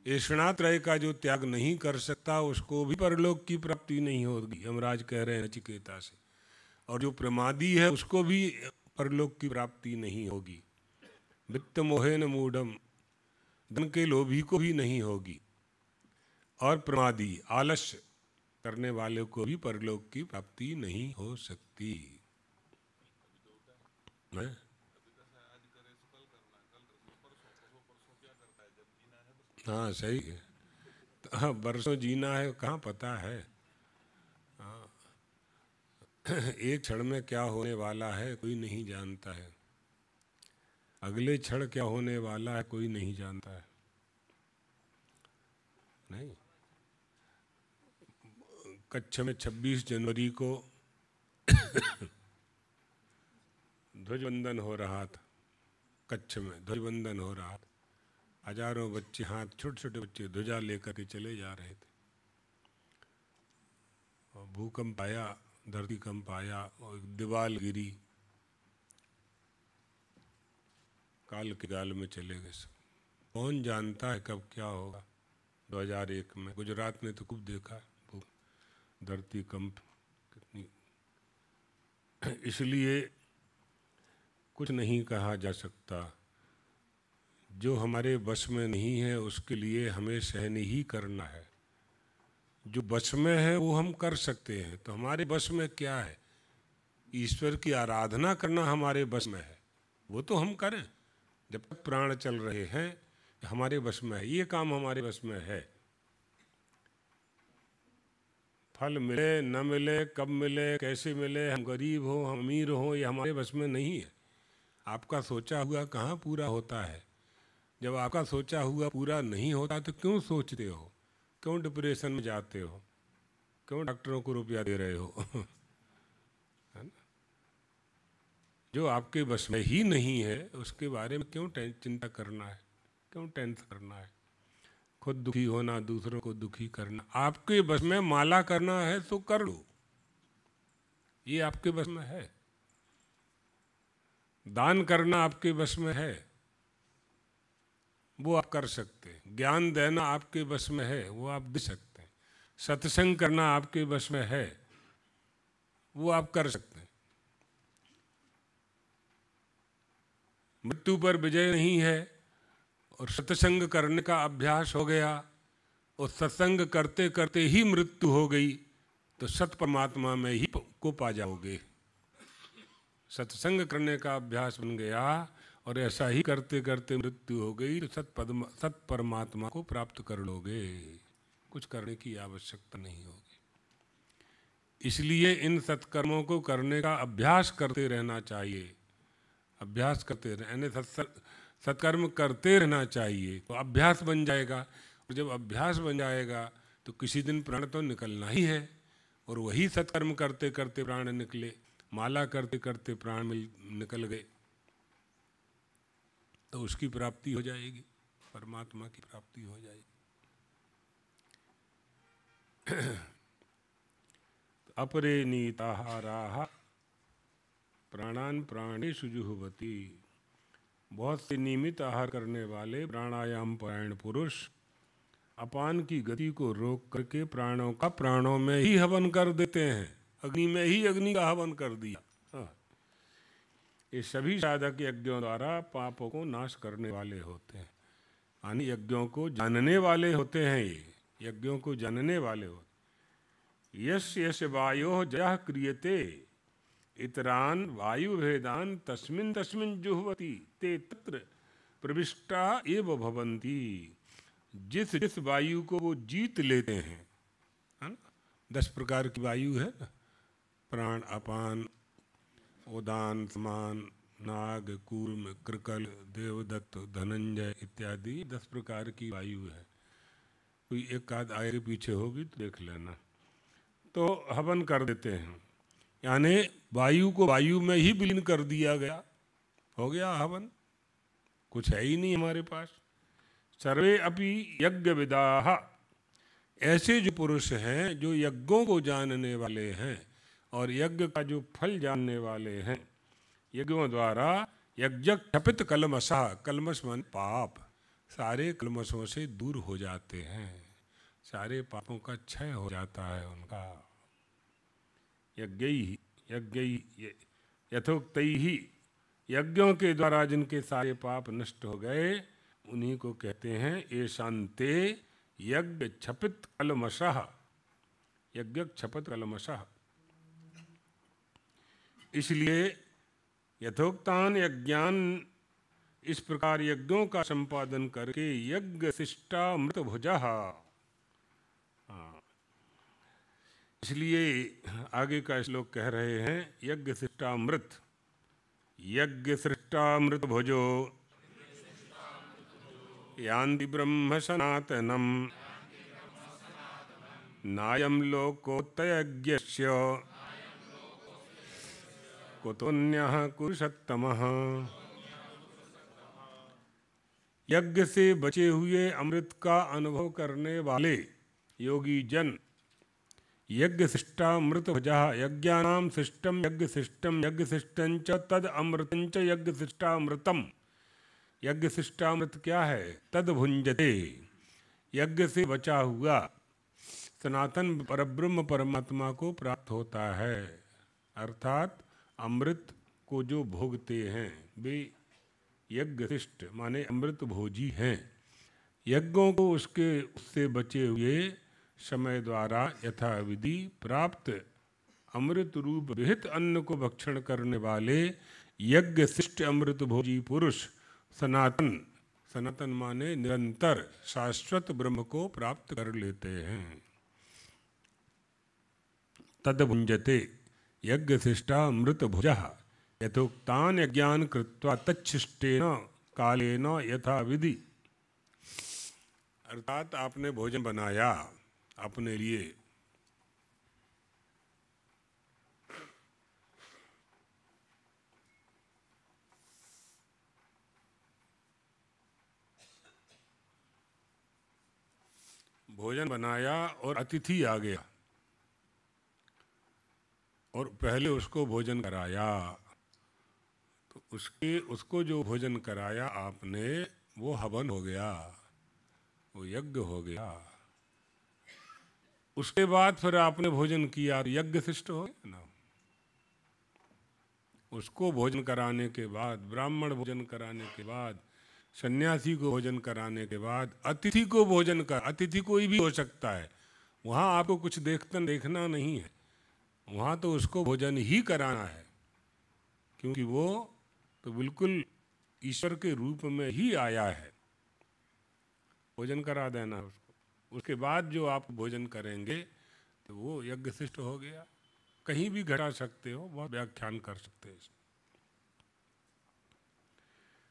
ऐषणात्रय का जो त्याग नहीं कर सकता उसको भी परलोक की प्राप्ति नहीं होगी, यमराज कह रहे हैं नचिकेता से। और जो प्रमादी है उसको भी परलोक की प्राप्ति नहीं होगी। वित्त मोहे न मूढ़म, धन के लोभी को भी नहीं होगी, और प्रमादी आलस्य करने वाले को भी परलोक की प्राप्ति नहीं हो सकती है। हाँ सही है, हाँ बरसों जीना है कहाँ पता है। हाँ एक क्षण में क्या होने वाला है कोई नहीं जानता है, अगले क्षण क्या होने वाला है कोई नहीं जानता है। नहीं, कच्छ में 26 जनवरी को ध्वजवंदन हो रहा था, कच्छ में ध्वजवंदन हो रहा था, हजारों बच्चे, हाथ छोटे छोटे बच्चे ध्वजा लेकर के चले जा रहे थे। और भूकंप आया, धरती कंप आया और एक दीवार गिरी, काल के गाल में चले गए सब। कौन जानता है कब क्या होगा। 2001 में गुजरात ने तो खूब देखा धरती कंप कितनी। इसलिए कुछ नहीं कहा जा सकता, जो हमारे बस में नहीं है उसके लिए हमें सहन ही करना है। जो बस में है वो हम कर सकते हैं, तो हमारे बस में क्या है, ईश्वर की आराधना करना हमारे बस में है, वो तो हम करें। जब तक प्राण चल रहे हैं हमारे बस में है, ये काम हमारे बस में है। फल मिले न मिले, कब मिले, कैसे मिले, हम गरीब हो हम अमीर हो, ये हमारे बस में नहीं है। आपका सोचा हुआ कहाँ पूरा होता है। जब आपका सोचा हुआ पूरा नहीं होता तो क्यों सोचते हो, क्यों डिप्रेशन में जाते हो, क्यों डॉक्टरों को रुपया दे रहे हो है ना? जो आपके बस में ही नहीं है उसके बारे में क्यों चिंता करना है, क्यों टेंशन करना है। खुद दुखी होना, दूसरों को दुखी करना। आपके बस में माला करना है तो कर लो, ये आपके बस में है। दान करना आपके बस में है, वो आप कर सकते हैं। ज्ञान देना आपके बस में है, वो आप दे सकते हैं। सत्संग करना आपके बस में है, वो आप कर सकते हैं। मृत्यु पर विजय नहीं है और सत्संग करने का अभ्यास हो गया और सत्संग करते करते ही मृत्यु हो गई तो सत परमात्मा में ही को पा जाओगे। सत्संग करने का अभ्यास बन गया और ऐसा ही करते करते मृत्यु हो गई तो सत परमात्मा को प्राप्त कर लोगे, कुछ करने की आवश्यकता नहीं होगी। इसलिए इन सत्कर्मों को करने का अभ्यास करते रहना चाहिए, अभ्यास करते रहने, सत्कर्म करते रहना चाहिए तो अभ्यास बन जाएगा। और जब अभ्यास बन जाएगा तो किसी दिन प्राण तो निकलना ही है, और वही सत्कर्म करते करते प्राण निकले, माला करते करते प्राण निकल गए तो उसकी प्राप्ति हो जाएगी, परमात्मा की प्राप्ति हो जाएगी। अपरे नीताहाराः प्राणान प्राणेषु जुह्वति। बहुत से नियमित आहार करने वाले प्राणायाम परायण पुरुष अपान की गति को रोक करके प्राणों का प्राणों में ही हवन कर देते हैं, अग्नि में ही अग्नि का हवन कर दिया। हाँ। ये सभी साधक यज्ञों द्वारा पापों को नाश करने वाले होते हैं, यानी यज्ञों को जानने वाले होते हैं। ये यज्ञों को जानने वाले होते। यश यश वायो जयः क्रियते इतरान वायु भेदान तस्मिन् तस्मिन् जुह्वति ते तत्र प्रविष्टा एव भवन्ति। जिस जिस वायु को वो जीत लेते हैं, है ना, 10 प्रकार की वायु है, प्राण, अपान, उदान, समान, नाग, कूर्म, कृकल, देवदत्त, धनंजय इत्यादि 10 प्रकार की वायु है। कोई एक आध आगे पीछे होगी तो देख लेना। तो हवन कर देते हैं, यानी वायु को वायु में ही विलीन कर दिया गया, हो गया हवन, कुछ है ही नहीं हमारे पास। सर्वे अपि यज्ञ विदाः, ऐसे जो पुरुष हैं जो यज्ञों को जानने वाले हैं और यज्ञ का जो फल जानने वाले हैं, यज्ञों द्वारा यज्ञ क्षपित कलमशः, कलमश मन पाप, सारे कलमशों से दूर हो जाते हैं, सारे पापों का क्षय हो जाता है उनका। यज्ञैः यथोक्तैः, यज्ञों के द्वारा जिनके सारे पाप नष्ट हो गए उन्हीं को कहते हैं येषान्ते यज्ञ क्षपित कलमशः, यज्ञ क्षपित कलमशः। इसलिए यथोक्तान यज्ञान, इस प्रकार यज्ञों का संपादन करके यज्ञ शिष्टामृत भुजः, इसलिए आगे का श्लोक कह रहे हैं यज्ञ शिष्टामृत, यज्ञ शिष्टामृत भुजो यान्ति ब्रह्म सनातनम नायं लोकोत्तयज्ञस्य कुतोऽन्यः कुरुषत्तमः। यज्ञ से बचे हुए अमृत का अनुभव करने वाले योगी जन यज्ञ शिष्टामृत भुजः, यज्ञानां शिष्टम यज्ञ शिष्टम यज्ञ शिष्टं च तद अमृतं च यज्ञ शिष्टामृतम। यज्ञ शिष्टामृत क्या है? तद भुंजते, यज्ञ से बचा हुआ सनातन परब्रह्म परमात्मा को प्राप्त होता है। अर्थात अमृत को जो भोगते हैं वे यज्ञ शिष्ट माने अमृत भोजी हैं। यज्ञों को उससे बचे हुए समय द्वारा यथाविधि प्राप्त अमृत रूप विहित अन्न को भक्षण करने वाले यज्ञ शिष्ट अमृत भोजी पुरुष सनातन, सनातन माने निरंतर शाश्वत ब्रह्म को प्राप्त कर लेते हैं। तद भुंजते यज्ञ शिष्टामृत भुजः यथोक्तान यज्ञान कृत्वा तच्छिष्टेन कालेन यथाविधि। अर्थात आपने भोजन बनाया अपने लिए, भोजन बनाया और अतिथि आ गया और पहले उसको भोजन कराया, तो उसको जो भोजन कराया आपने वो हवन हो गया, वो यज्ञ हो गया। उसके बाद फिर आपने भोजन किया तो यज्ञ शिष्ट हो गया ना। उसको भोजन कराने के बाद, ब्राह्मण भोजन कराने के बाद, सन्यासी को भोजन कराने के बाद अतिथि को भोजन कर, अतिथि कोई भी हो सकता है, वहाँ आपको कुछ देखना नहीं है, वहाँ तो उसको भोजन ही कराना है, क्योंकि वो तो बिल्कुल ईश्वर के रूप में ही आया है। भोजन करा देना उसको, उसके बाद जो आप भोजन करेंगे तो वो यज्ञ शिष्ट हो गया। कहीं भी घटा सकते हो, बहुत व्याख्यान कर सकते हैं।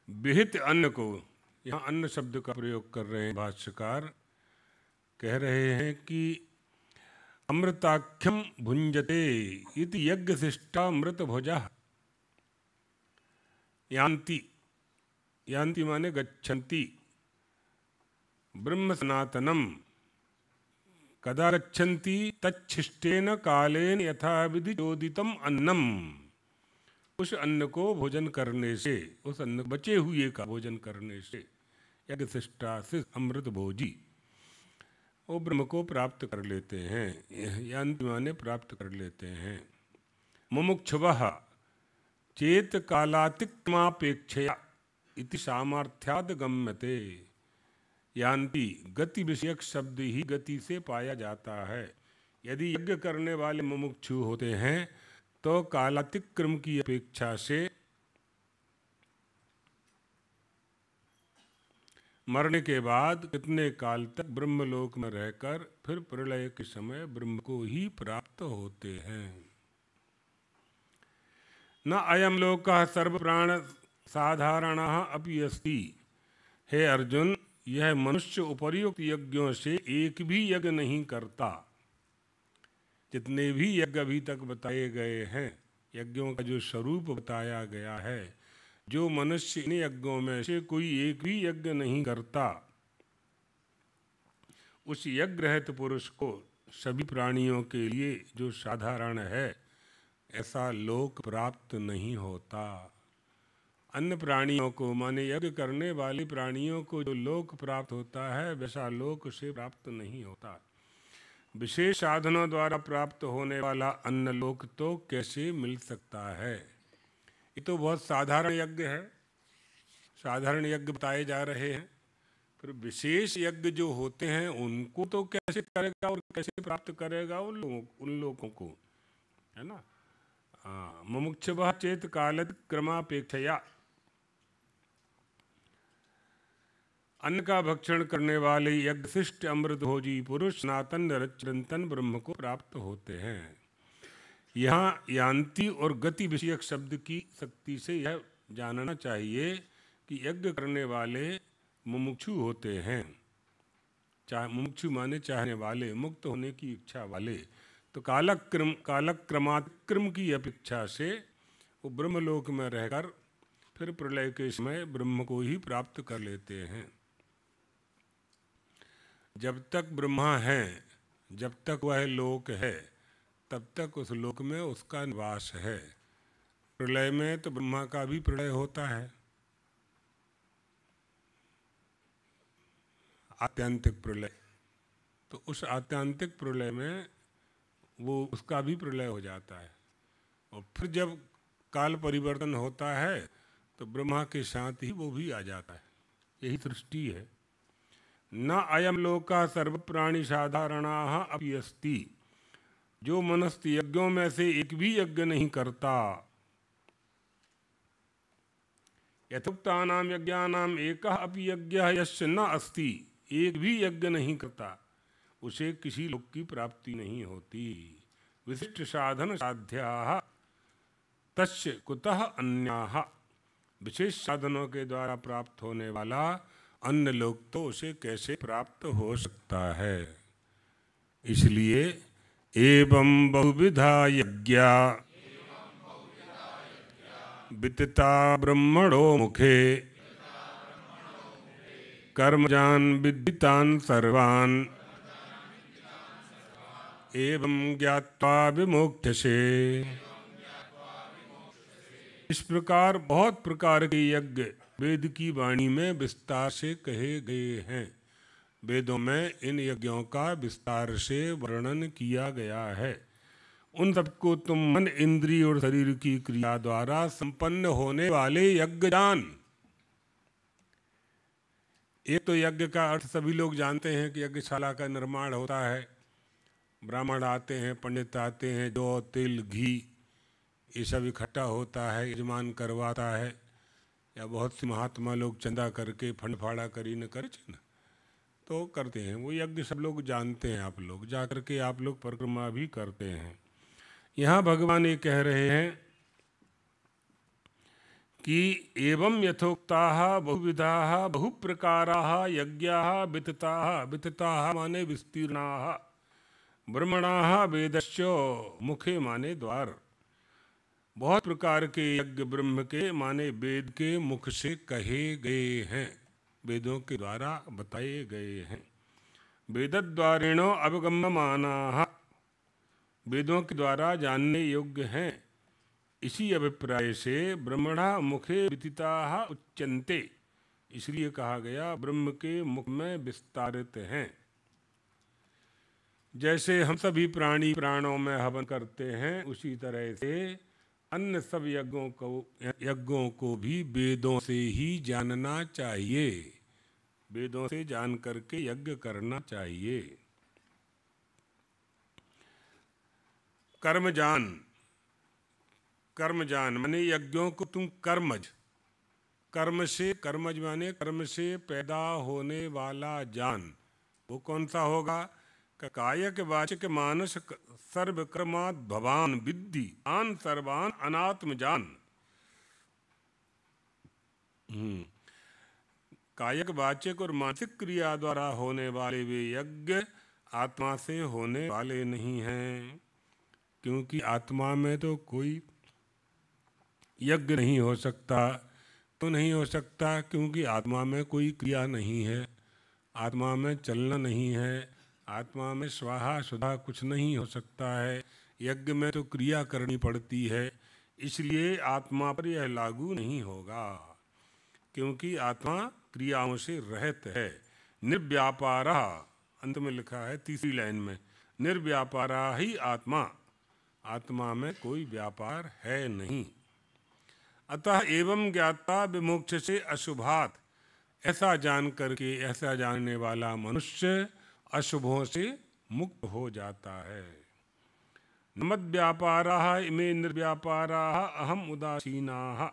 विहित अन्न को, यहाँ अन्न शब्द का प्रयोग कर रहे हैं भाष्यकार, कह रहे हैं कि अमृताख्यम भुंजते इति यज्ञ शिष्टामृत भुजः यान्ति, यान्ति माने गच्छन्ति, ब्रह्म सनातनम कदा गच्छन्ति तच्छिष्टेन कालेन यथाविधि चोदितम अन्नम। उस अन्न को भोजन करने से, उस अन्न बचे हुए का भोजन करने से यज्ञ शिष्टा से अमृत भोजी वो ब्रह्म को प्राप्त कर लेते हैं, यान्ति माने प्राप्त कर लेते हैं। मुमुक्षुवः चेत कालातिक्रमापेक्षया इति सामर्थ्याद गम्यते। यान्ति गति विषयक शब्द ही गति से पाया जाता है। यदि यज्ञ करने वाले मुमुक्षु होते हैं तो कालातिक्रम की अपेक्षा से मरने के बाद कितने काल तक ब्रह्मलोक में रहकर फिर प्रलय के समय ब्रह्म को ही प्राप्त होते हैं। न अयम लोकः सर्व प्राण साधारणः अपि अस्ति। हे अर्जुन, यह मनुष्य उपर्युक्त यज्ञों से एक भी यज्ञ नहीं करता। जितने भी यज्ञ अभी तक बताए गए हैं, यज्ञों का जो स्वरूप बताया गया है, जो मनुष्य इन यज्ञों में से कोई एक भी यज्ञ नहीं करता, उस यज्ञ रहित पुरुष को सभी प्राणियों के लिए जो साधारण है ऐसा लोक प्राप्त नहीं होता। अन्य प्राणियों को, माने यज्ञ करने वाले प्राणियों को जो लोक प्राप्त होता है वैसा लोक से प्राप्त नहीं होता। विशेष साधनों द्वारा प्राप्त होने वाला अन्य लोक तो कैसे मिल सकता है? ये तो बहुत साधारण यज्ञ है, साधारण यज्ञ बताए जा रहे हैं, फिर विशेष यज्ञ जो होते हैं उनको तो कैसे करेगा और कैसे प्राप्त करेगा उन लोगों को, है ना। मुमुक्षुभः चेत कालक्रमापेक्षया, अन्न का भक्षण करने वाले यज्ञशिष्ट अमृत भोजी पुरुष सनातन निरंतर ब्रह्म को प्राप्त होते हैं। यहाँ यान्ति और गति विषयक शब्द की शक्ति से यह जानना चाहिए कि यज्ञ करने वाले मुमुक्षु होते हैं। मुमुक्षु माने चाहने वाले, मुक्त होने की इच्छा वाले। तो कालक्रमातिक्रम की अपेक्षा से वो ब्रह्मलोक में रहकर फिर प्रलय के समय ब्रह्म को ही प्राप्त कर लेते हैं। जब तक ब्रह्मा है, जब तक वह लोक है, तब तक उस लोक में उसका निवास है। प्रलय में तो ब्रह्मा का भी प्रलय होता है, आत्यांतिक प्रलय। तो उस आत्यांतिक प्रलय में वो उसका भी प्रलय हो जाता है, और फिर जब काल परिवर्तन होता है तो ब्रह्मा के साथ ही वो भी आ जाता है। यही सृष्टि है। न अयम लोका सर्व प्राणी साधारणाः अपि अस्ति, जो मनुष्य यज्ञों में से एक भी यज्ञ नहीं करता। यथोक्तानां यज्ञानां एकः अपि यज्ञः यस्य न अस्ति, एक भी यज्ञ नहीं करता उसे किसी लोक की प्राप्ति नहीं होती। विशिष्ट साधन साध्याः तस्य कुतः अन्याः, विशेष साधनों के द्वारा प्राप्त होने वाला अन्य लोक तो उसे कैसे प्राप्त हो सकता है। इसलिए एवं बहुविधा यज्ञा वितता ब्रह्मणो मुखे कर्मजान विदितान सर्वान् एवं ज्ञात्वा विमोक्ष्यसे। इस प्रकार बहुत प्रकार के यज्ञ वेद की वाणी में विस्तार से कहे गए हैं। वेदों में इन यज्ञों का विस्तार से वर्णन किया गया है। उन सबको तुम मन, इंद्रिय और शरीर की क्रिया द्वारा संपन्न होने वाले यज्ञ जान। एक तो यज्ञ का अर्थ सभी लोग जानते हैं कि यज्ञशाला का निर्माण होता है, ब्राह्मण आते हैं, पंडित आते हैं, जौ तिल घी ये सब इकट्ठा होता है, यजमान करवाता है, या बहुत से महात्मा लोग चंदा करके फंड फाड़ा करी न कर तो करते हैं। वो यज्ञ सब लोग जानते हैं, आप लोग जा करके आप लोग परिक्रमा भी करते हैं। यहाँ भगवान ये कह रहे हैं कि एवं यथोक्ताः बहुविधाः बहुप्रकाराः यज्ञाः वितताः, वितताः माने विस्तीर्णाः, ब्रह्मणाः वेदस्य मुखे माने द्वार। बहुत प्रकार के यज्ञ ब्रह्म के माने वेद के मुख से कहे गए हैं, वेदों के द्वारा बताए गए हैं। वेदद्वारेणो अवगम्यमानाः, वेदों के द्वारा जानने योग्य हैं। इसी अभिप्राय से ब्रह्मणा मुखे विदिताः उच्यन्ते, इसलिए कहा गया ब्रह्म के मुख में विस्तारित हैं। जैसे हम सभी प्राणी प्राणों में हवन करते हैं, उसी तरह से अन्य सब यज्ञों को भी वेदों से ही जानना चाहिए, वेदों से जान करके यज्ञ करना चाहिए। कर्मजान, कर्मजान माने यज्ञों को तुम कर्मज, कर्म से, कर्मज माने कर्म से पैदा होने वाला जान। वो कौन सा होगा? कायक वाचक मानस सर्व कर्मात् भवान विद्धि आन सर्वान अनात्म जान। कायक, वाचक और मानसिक क्रिया द्वारा होने वाले वे यज्ञ आत्मा से होने वाले नहीं हैं, क्योंकि आत्मा में तो कोई यज्ञ नहीं हो सकता। तो नहीं हो सकता क्योंकि आत्मा में कोई क्रिया नहीं है, आत्मा में चलना नहीं है, आत्मा में स्वाहा सुधा कुछ नहीं हो सकता है। यज्ञ में तो क्रिया करनी पड़ती है, इसलिए आत्मा पर यह लागू नहीं होगा, क्योंकि आत्मा क्रियाओं से रहित है। निर्व्यापारा, अंत में लिखा है तीसरी लाइन में, निर्व्यापारा ही आत्मा, आत्मा में कोई व्यापार है नहीं। अतः एवं ज्ञाता विमोक्ष से अशुभात, ऐसा जान करके, ऐसा जानने वाला मनुष्य अशुभों से मुक्त हो जाता है। मद व्यापाराः इमे निर्व्यापाराः अहम उदासीनाः।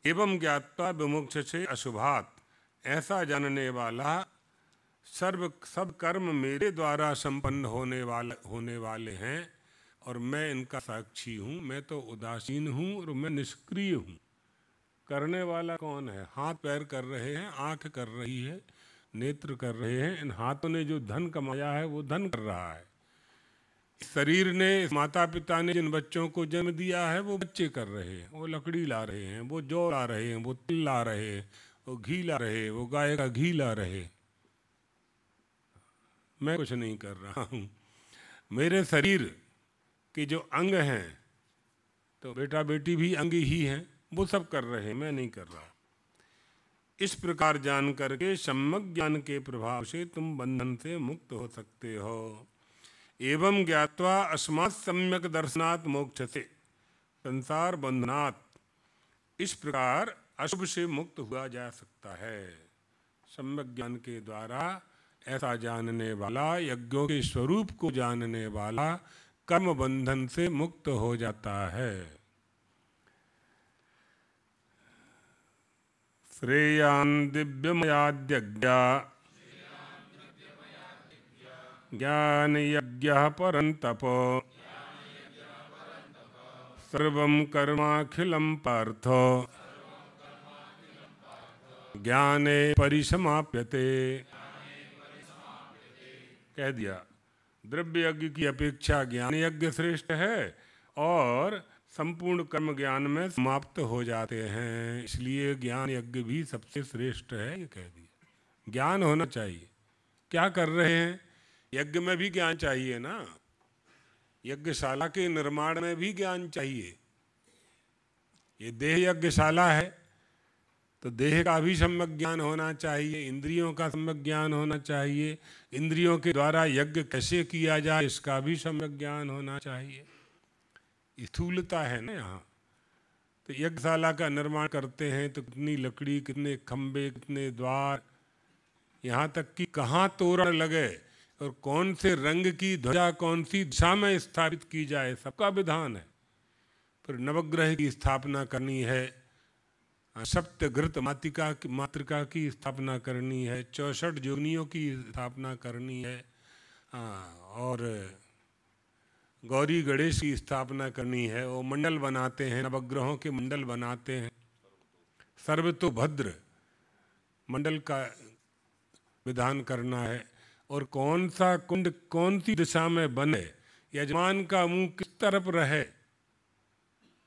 एवं ज्ञात्वा विमुक्ष से अशुभात, ऐसा जानने वाला सब कर्म मेरे द्वारा संपन्न होने वाले हैं और मैं इनका साक्षी हूँ। मैं तो उदासीन हूँ और मैं निष्क्रिय हूँ। करने वाला कौन है? हाथ पैर कर रहे हैं, आँख कर रही है, नेत्र कर रहे हैं। इन हाथों ने जो धन कमाया है वो धन कर रहा है। शरीर ने, माता पिता ने जिन बच्चों को जन्म दिया है वो बच्चे कर रहे हैं। वो लकड़ी ला रहे हैं, वो जौ ला रहे हैं, वो तिल ला रहे हैं, वो घी ला रहे हैं, वो गाय का घी ला रहे हैं। मैं कुछ नहीं कर रहा हूँ। मेरे शरीर के जो अंग हैं, तो बेटा बेटी भी अंग ही हैं, वो सब कर रहे हैं, मैं नहीं कर रहा। इस प्रकार जान करके सम्यक ज्ञान के प्रभाव से तुम बंधन से मुक्त हो सकते हो। एवं ज्ञात्वा अस्मात् सम्यक दर्शनात् मोक्षते संसार बंधनात्, इस प्रकार अशुभ से मुक्त हुआ जा सकता है। सम्यक ज्ञान के द्वारा ऐसा जानने वाला, यज्ञों के स्वरूप को जानने वाला कर्म बंधन से मुक्त हो जाता है। श्रेयान् दिव्यमयाद्यज्ञा ज्ञान यज्ञः परन्तप सर्वं कर्माखिलं पार्थ ज्ञाने परिसमाप्यते। कह दिया, द्रव्य यज्ञ की अपेक्षा ज्ञान यज्ञ श्रेष्ठ है और संपूर्ण कर्म ज्ञान में समाप्त हो जाते हैं, इसलिए ज्ञान यज्ञ भी सबसे श्रेष्ठ है। ये कह दिया, ज्ञान होना चाहिए। क्या कर रहे हैं? यज्ञ में भी ज्ञान चाहिए ना, यज्ञशाला के निर्माण में भी ज्ञान चाहिए। ये देह यज्ञशाला है तो देह का भी सम्यक ज्ञान होना चाहिए, इंद्रियों का सम्यक ज्ञान होना चाहिए, इंद्रियों के द्वारा यज्ञ कैसे किया जाए इसका भी सम्यक ज्ञान होना चाहिए। स्थूलता है ना यहाँ। तो यज्ञशाला का निर्माण करते हैं तो कितनी लकड़ी, कितने खंबे, कितने द्वार, यहाँ तक कि कहाँ तोरण लगे और कौन से रंग की ध्वजा कौन सी दिशा में स्थापित की जाए, सबका विधान है। फिर नवग्रह की स्थापना करनी है, सप्तघृत मातृका की स्थापना करनी है, 64 योनियों की स्थापना करनी है, और गौरी गणेश की स्थापना करनी है। वो मंडल बनाते हैं, नवग्रहों के मंडल बनाते हैं। सर्वतोभद्र मंडल का विधान करना है और कौन सा कुंड कौन सी दिशा में बने, यजमान का मुंह किस तरफ रहे,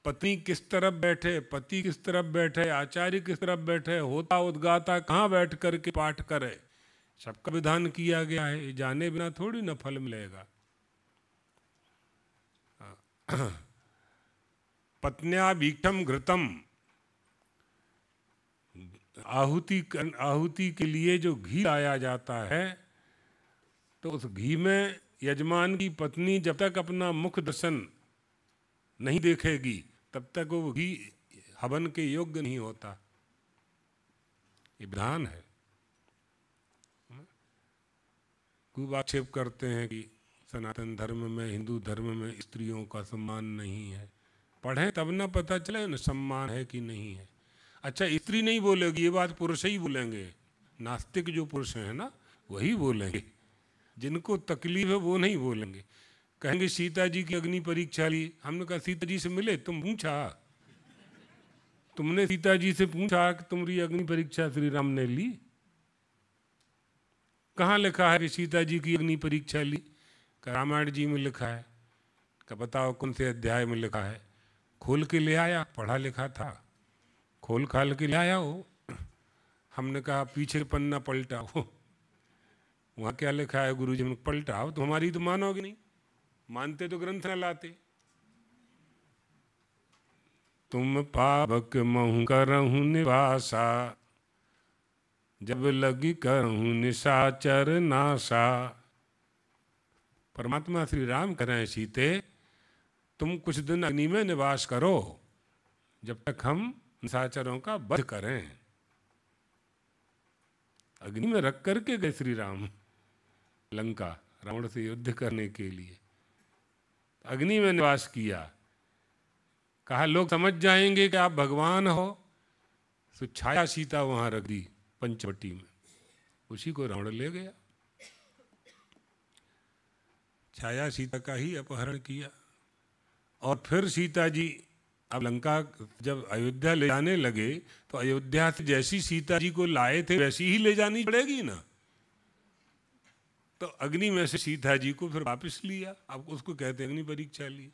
पत्नी किस तरफ बैठे, पति किस तरफ बैठे, आचार्य किस तरफ बैठे, होता उद्गाता कहाँ बैठ करके पाठ करे, सबका विधान किया गया है। जाने बिना थोड़ी न फल मिलेगा। पत्न्या भीक्षम घृतम, आहुति के लिए जो घी लाया जाता है, तो उस घी में यजमान की पत्नी जब तक अपना मुख दर्शन नहीं देखेगी तब तक वो घी हवन के योग्य नहीं होता। ये विधान है। खूब आक्षेप करते हैं कि सनातन धर्म में, हिंदू धर्म में स्त्रियों का सम्मान नहीं है। पढ़ें तब ना पता चले न सम्मान है कि नहीं है। अच्छा, स्त्री नहीं बोलेगी, ये बात पुरुष ही बोलेंगे। नास्तिक जो पुरुष हैं ना, वही बोलेंगे। जिनको तकलीफ है वो नहीं बोलेंगे। कहेंगे सीता जी की अग्नि परीक्षा ली, हमने कहा सीता जी से मिले, तुम पूछा? तुमने सीता जी से पूछा कि तुम्हारी अग्नि परीक्षा श्री राम ने ली? कहाँ लिखा है कि सीता जी की अग्नि परीक्षा ली? रामायण जी में लिखा है। क्या बताओ कौन से अध्याय में लिखा है? खोल के ले आया, पढ़ा लिखा था, खोल खाल के ले आया हो। हमने कहा पीछे पन्ना पलटाओ, वहाँ क्या लिखा है? गुरु जी ने पलटाओ तो हमारी तो मानोगे नहीं, मानते तो ग्रंथ न लाते। तुम पावक महु करहु निवासा, जब लगी करहु निशाचर नासा। परमात्मा श्री राम कह रहे हैं सीते तुम कुछ दिन अग्नि में निवास करो जब तक हम निशाचरों का वध करें। अग्नि में रख करके गए श्री राम लंका रावण से युद्ध करने के लिए, अग्नि में निवास किया। कहा लोग समझ जाएंगे कि आप भगवान हो, तो छाया सीता वहां रख दी पंचवटी में, उसी को रावण ले गया। छाया सीता का ही अपहरण किया। और फिर सीता जी अब लंका जब अयोध्या ले जाने लगे तो अयोध्या से जैसी सीता जी को लाए थे वैसी ही ले जानी पड़ेगी ना। तो अग्नि में से सीता जी को फिर वापस लिया। अब उसको कहते अग्नि परीक्षा ली।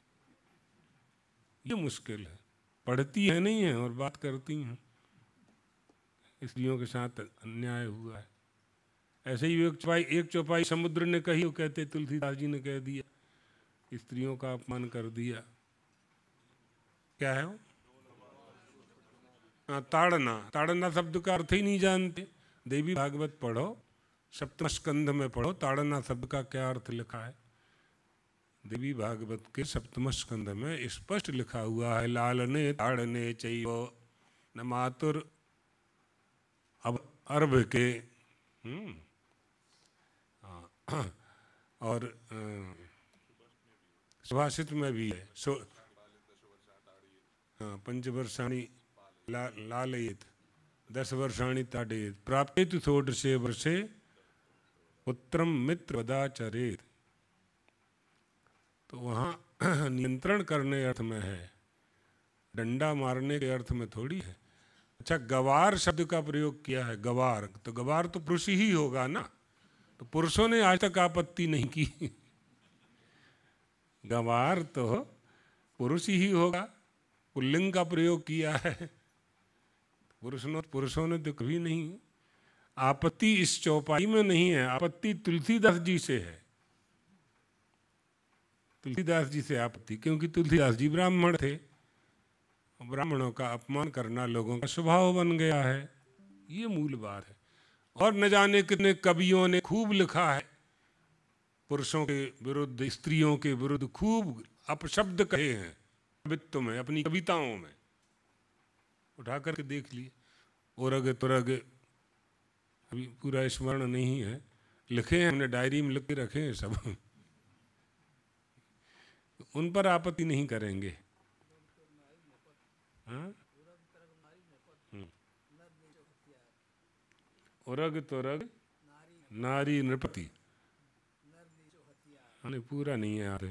ये मुश्किल है, पढ़ती है नहीं है और बात करती हैं। स्त्रियों के साथ अन्याय हुआ है। ऐसे ही एक चौपाई समुद्र ने कही, वो कहते तुलसीदास जी ने कह दिया, स्त्रियों का अपमान कर दिया। क्या है वो? ताड़ना। ताड़ना शब्द का अर्थ ही नहीं जानते। देवी भागवत पढ़ो, सप्तम स्कंध में पढ़ो, ताड़ना शब्द का क्या अर्थ लिखा है। देवी भागवत के सप्तम स्कंध में स्पष्ट लिखा हुआ है, लालने ताड़ने चैव न मातुर अब अर्भ के। और सुभाषित में भी है, पंचवर्षाणि लालयेत 10 वर्षाणि ताड़येत प्राप्तेतु षोडशे वर्षे पुत्रम मित्र वदाचरेत। तो वहाँ नियंत्रण करने अर्थ में है, डंडा मारने के अर्थ में थोड़ी है। अच्छा, गवार शब्द का प्रयोग किया है। गवार तो गवार तो पुरुष ही होगा ना, तो पुरुषों ने आज तक आपत्ति नहीं की। गवार तो पुरुष ही होगा, पुल्लिंग का प्रयोग किया है। पुरुषों ने तो कभी नहीं। आपत्ति इस चौपाई में नहीं है, आपत्ति तुलसीदास जी से है। तुलसीदास जी से आपत्ति, क्योंकि तुलसीदास जी ब्राह्मण थे। ब्राह्मणों का अपमान करना लोगों का स्वभाव बन गया है, ये मूल बात है। और न जाने कितने कवियों ने खूब लिखा है, पुरुषों के विरुद्ध स्त्रियों के विरुद्ध खूब अपशब्द कहे हैं कवित्व में, अपनी कविताओं में। उठा करके देख लिए, ओरग तुरग, अभी पूरा स्मरण नहीं है, लिखे हैं हमने, डायरी में लिख के रखे हैं सब। उन पर आपत्ति नहीं करेंगे। उरग तुरग नारी नृपति, पूरा नहीं है, आते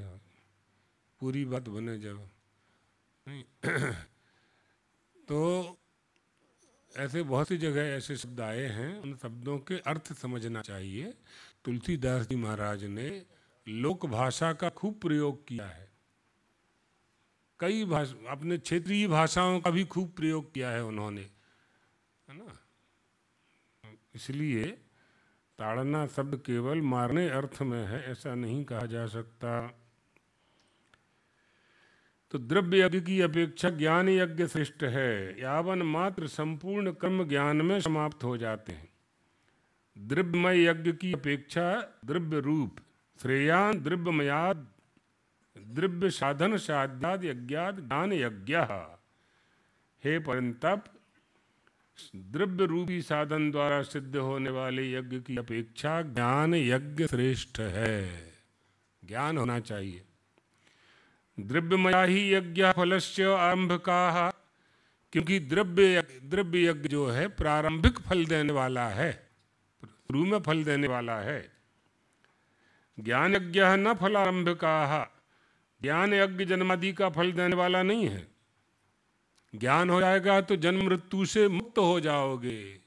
पूरी बात बने जब नहीं। तो ऐसे बहुत सी जगह ऐसे शब्द आए हैं, उन शब्दों के अर्थ समझना चाहिए। तुलसीदास जी महाराज ने लोक भाषा का खूब प्रयोग किया है, कई भाषा, अपने क्षेत्रीय भाषाओं का भी खूब प्रयोग किया है उन्होंने, है ना। इसलिए ताड़ना शब्द केवल मारने अर्थ में है, ऐसा नहीं कहा जा सकता। तो द्रव्य यज्ञ की अपेक्षा ज्ञान यज्ञ श्रेष्ठ है। यावन मात्र संपूर्ण कर्म ज्ञान में समाप्त हो जाते हैं। द्रव्यमय यज्ञ की अपेक्षा द्रव्य रूप श्रेयान द्रव्यमयाद द्रव्य साधन साध्याद यज्ञाद ज्ञान यज्ञ। हे परंतप, द्रव्य रूपी साधन द्वारा सिद्ध होने वाले यज्ञ की अपेक्षा ज्ञान यज्ञ श्रेष्ठ है। ज्ञान होना चाहिए। द्रव्यमया ही यज्ञ फलस्य आरंभकाः, क्योंकि द्रव्य यज्ञ जो है प्रारंभिक फल देने वाला है, शुरू में फल देने वाला है। ज्ञान यज्ञ न फलारंभकाः, ज्ञान यज्ञ जन्मादि का फल देने वाला नहीं है। ज्ञान हो जाएगा तो जन्म मृत्यु से मुक्त हो जाओगे।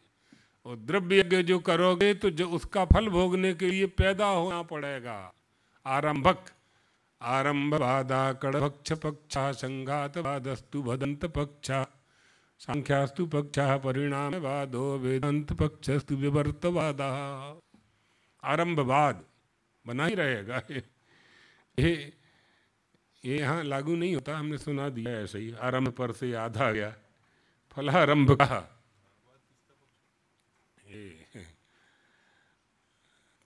और द्रव्य यज्ञ जो करोगे तो जो उसका फल भोगने के लिए पैदा होना पड़ेगा। आरंभक आरंभवादा कड़भक्ष पक्षा संघात वादस्तु भदंत पक्षा सांख्यास्तु पक्षा परिणामवादो वेदांत पक्षस्तु विवर्तवादा। आरंभवाद बना ही रहेगा। ये यहाँ लागू नहीं होता, हमने सुना दिया ऐसे ही। आरंभ पर से आधा गया, फलारंभ कहा।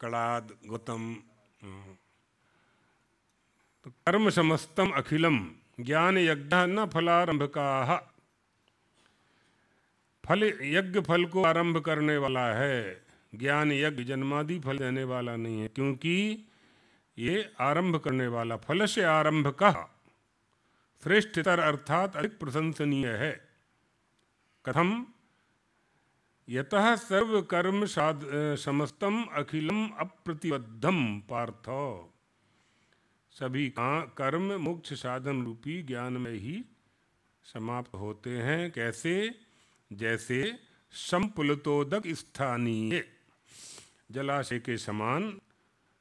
कड़ाद गौतम। तो कर्म समस्तम अखिलम ज्ञान यज्ञ न फलारंभ का। फल यज्ञ फल को आरंभ करने वाला है, ज्ञान यज्ञ जन्मादि फल देने वाला नहीं है, क्योंकि ये आरंभ करने वाला। फल से आरंभ का श्रेष्ठतर अर्थात अधिक प्रशंसनीय है। कथम यतः सर्व कर्म समस्तम अखिलम अप्रतिबद्धम पार्थ। सभी कर्म मोक्ष साधन रूपी ज्ञान में ही समाप्त होते हैं। कैसे? जैसे संपुलतोदक स्थानीय जलाशय के समान,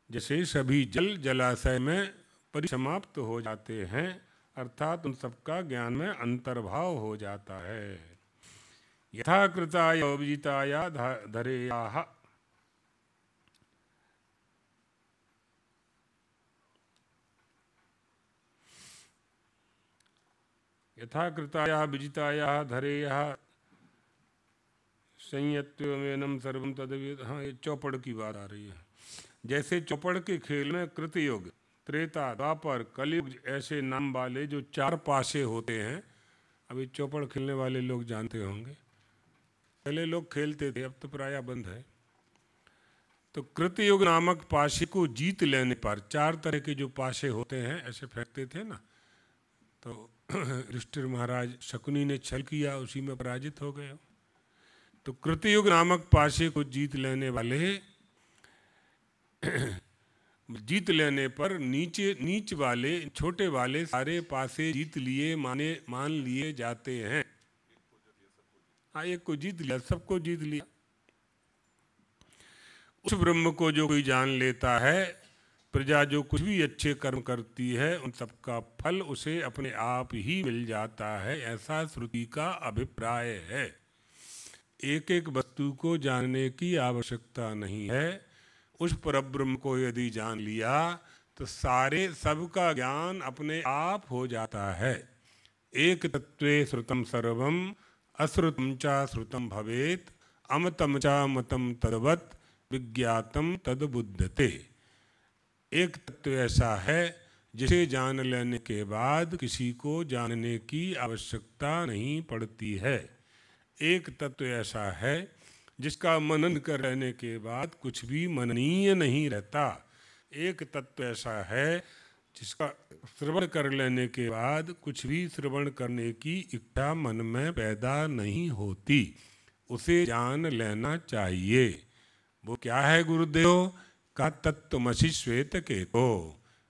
जैसे सभी जल जलाशय में परिसमाप्त हो जाते हैं, अर्थात उन सबका ज्ञान में अंतर्भाव हो जाता है। यथाकृताय अभिजिताय धरेयाः यथाकृताया विजिताया धरेयः संयत्वेनम सर्वम तद्विद। हाँ, ये चौपड़ की बात आ रही है। जैसे चौपड़ के खेल में कृतयुग, त्रेता, द्वापर, कलयुग ऐसे नाम वाले जो 4 पासे होते हैं, अभी चौपड़ खेलने वाले लोग जानते होंगे। पहले लोग खेलते थे, अब तो प्रायः बंद है। तो कृतयुग नामक पासे को जीत लेने पर, 4 तरह के जो पासे होते हैं ऐसे फेंकते थे ना, तो युधिष्ठिर महाराज शकुनी ने छल किया, उसी में पराजित हो गए। तो कृतयुग नामक पासे को जीत लेने पर नीच वाले, छोटे वाले सारे पासे जीत लिए मान लिए जाते हैं। हाँ, एक को जीत लिया, सबको जीत लिया। उस ब्रह्म को जो कोई जान लेता है, प्रजा जो कुछ भी अच्छे कर्म करती है उन सबका फल उसे अपने आप ही मिल जाता है, ऐसा श्रुति का अभिप्राय है। एक एक वस्तु को जानने की आवश्यकता नहीं है। उस परब्रह्म को यदि जान लिया तो सबका ज्ञान अपने आप हो जाता है। एक तत्वे श्रुतम सर्वम अश्रुतम च श्रुतम भवेत अमतम च मतम तद्वत् विज्ञातम तद्बुध्यते। एक तत्व ऐसा है जिसे जान लेने के बाद किसी को जानने की आवश्यकता नहीं पड़ती है। एक तत्व ऐसा है जिसका मनन कर लेने के बाद कुछ भी मननीय नहीं रहता। एक तत्व ऐसा है जिसका श्रवण कर लेने के बाद कुछ भी श्रवण करने की इच्छा मन में पैदा नहीं होती। उसे जान लेना चाहिए। वो क्या है गुरुदेव? का तत्त्वमसि श्वेत केतो,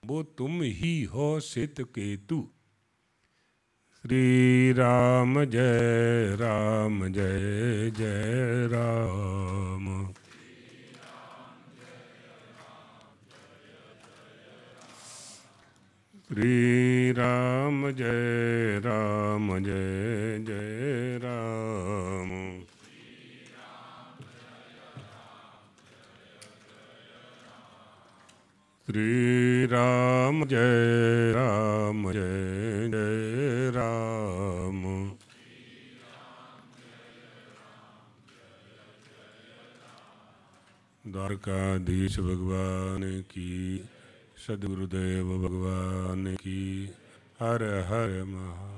वो तुम ही हो श्वेत केतु। श्री राम जय राम जय जय राम। श्री राम जय राम जय जय राम। श्री राम जय राम जय जय राम। द्वारकाधीश भगवान की, सद्गुरुदेव भगवान की। हर हर महा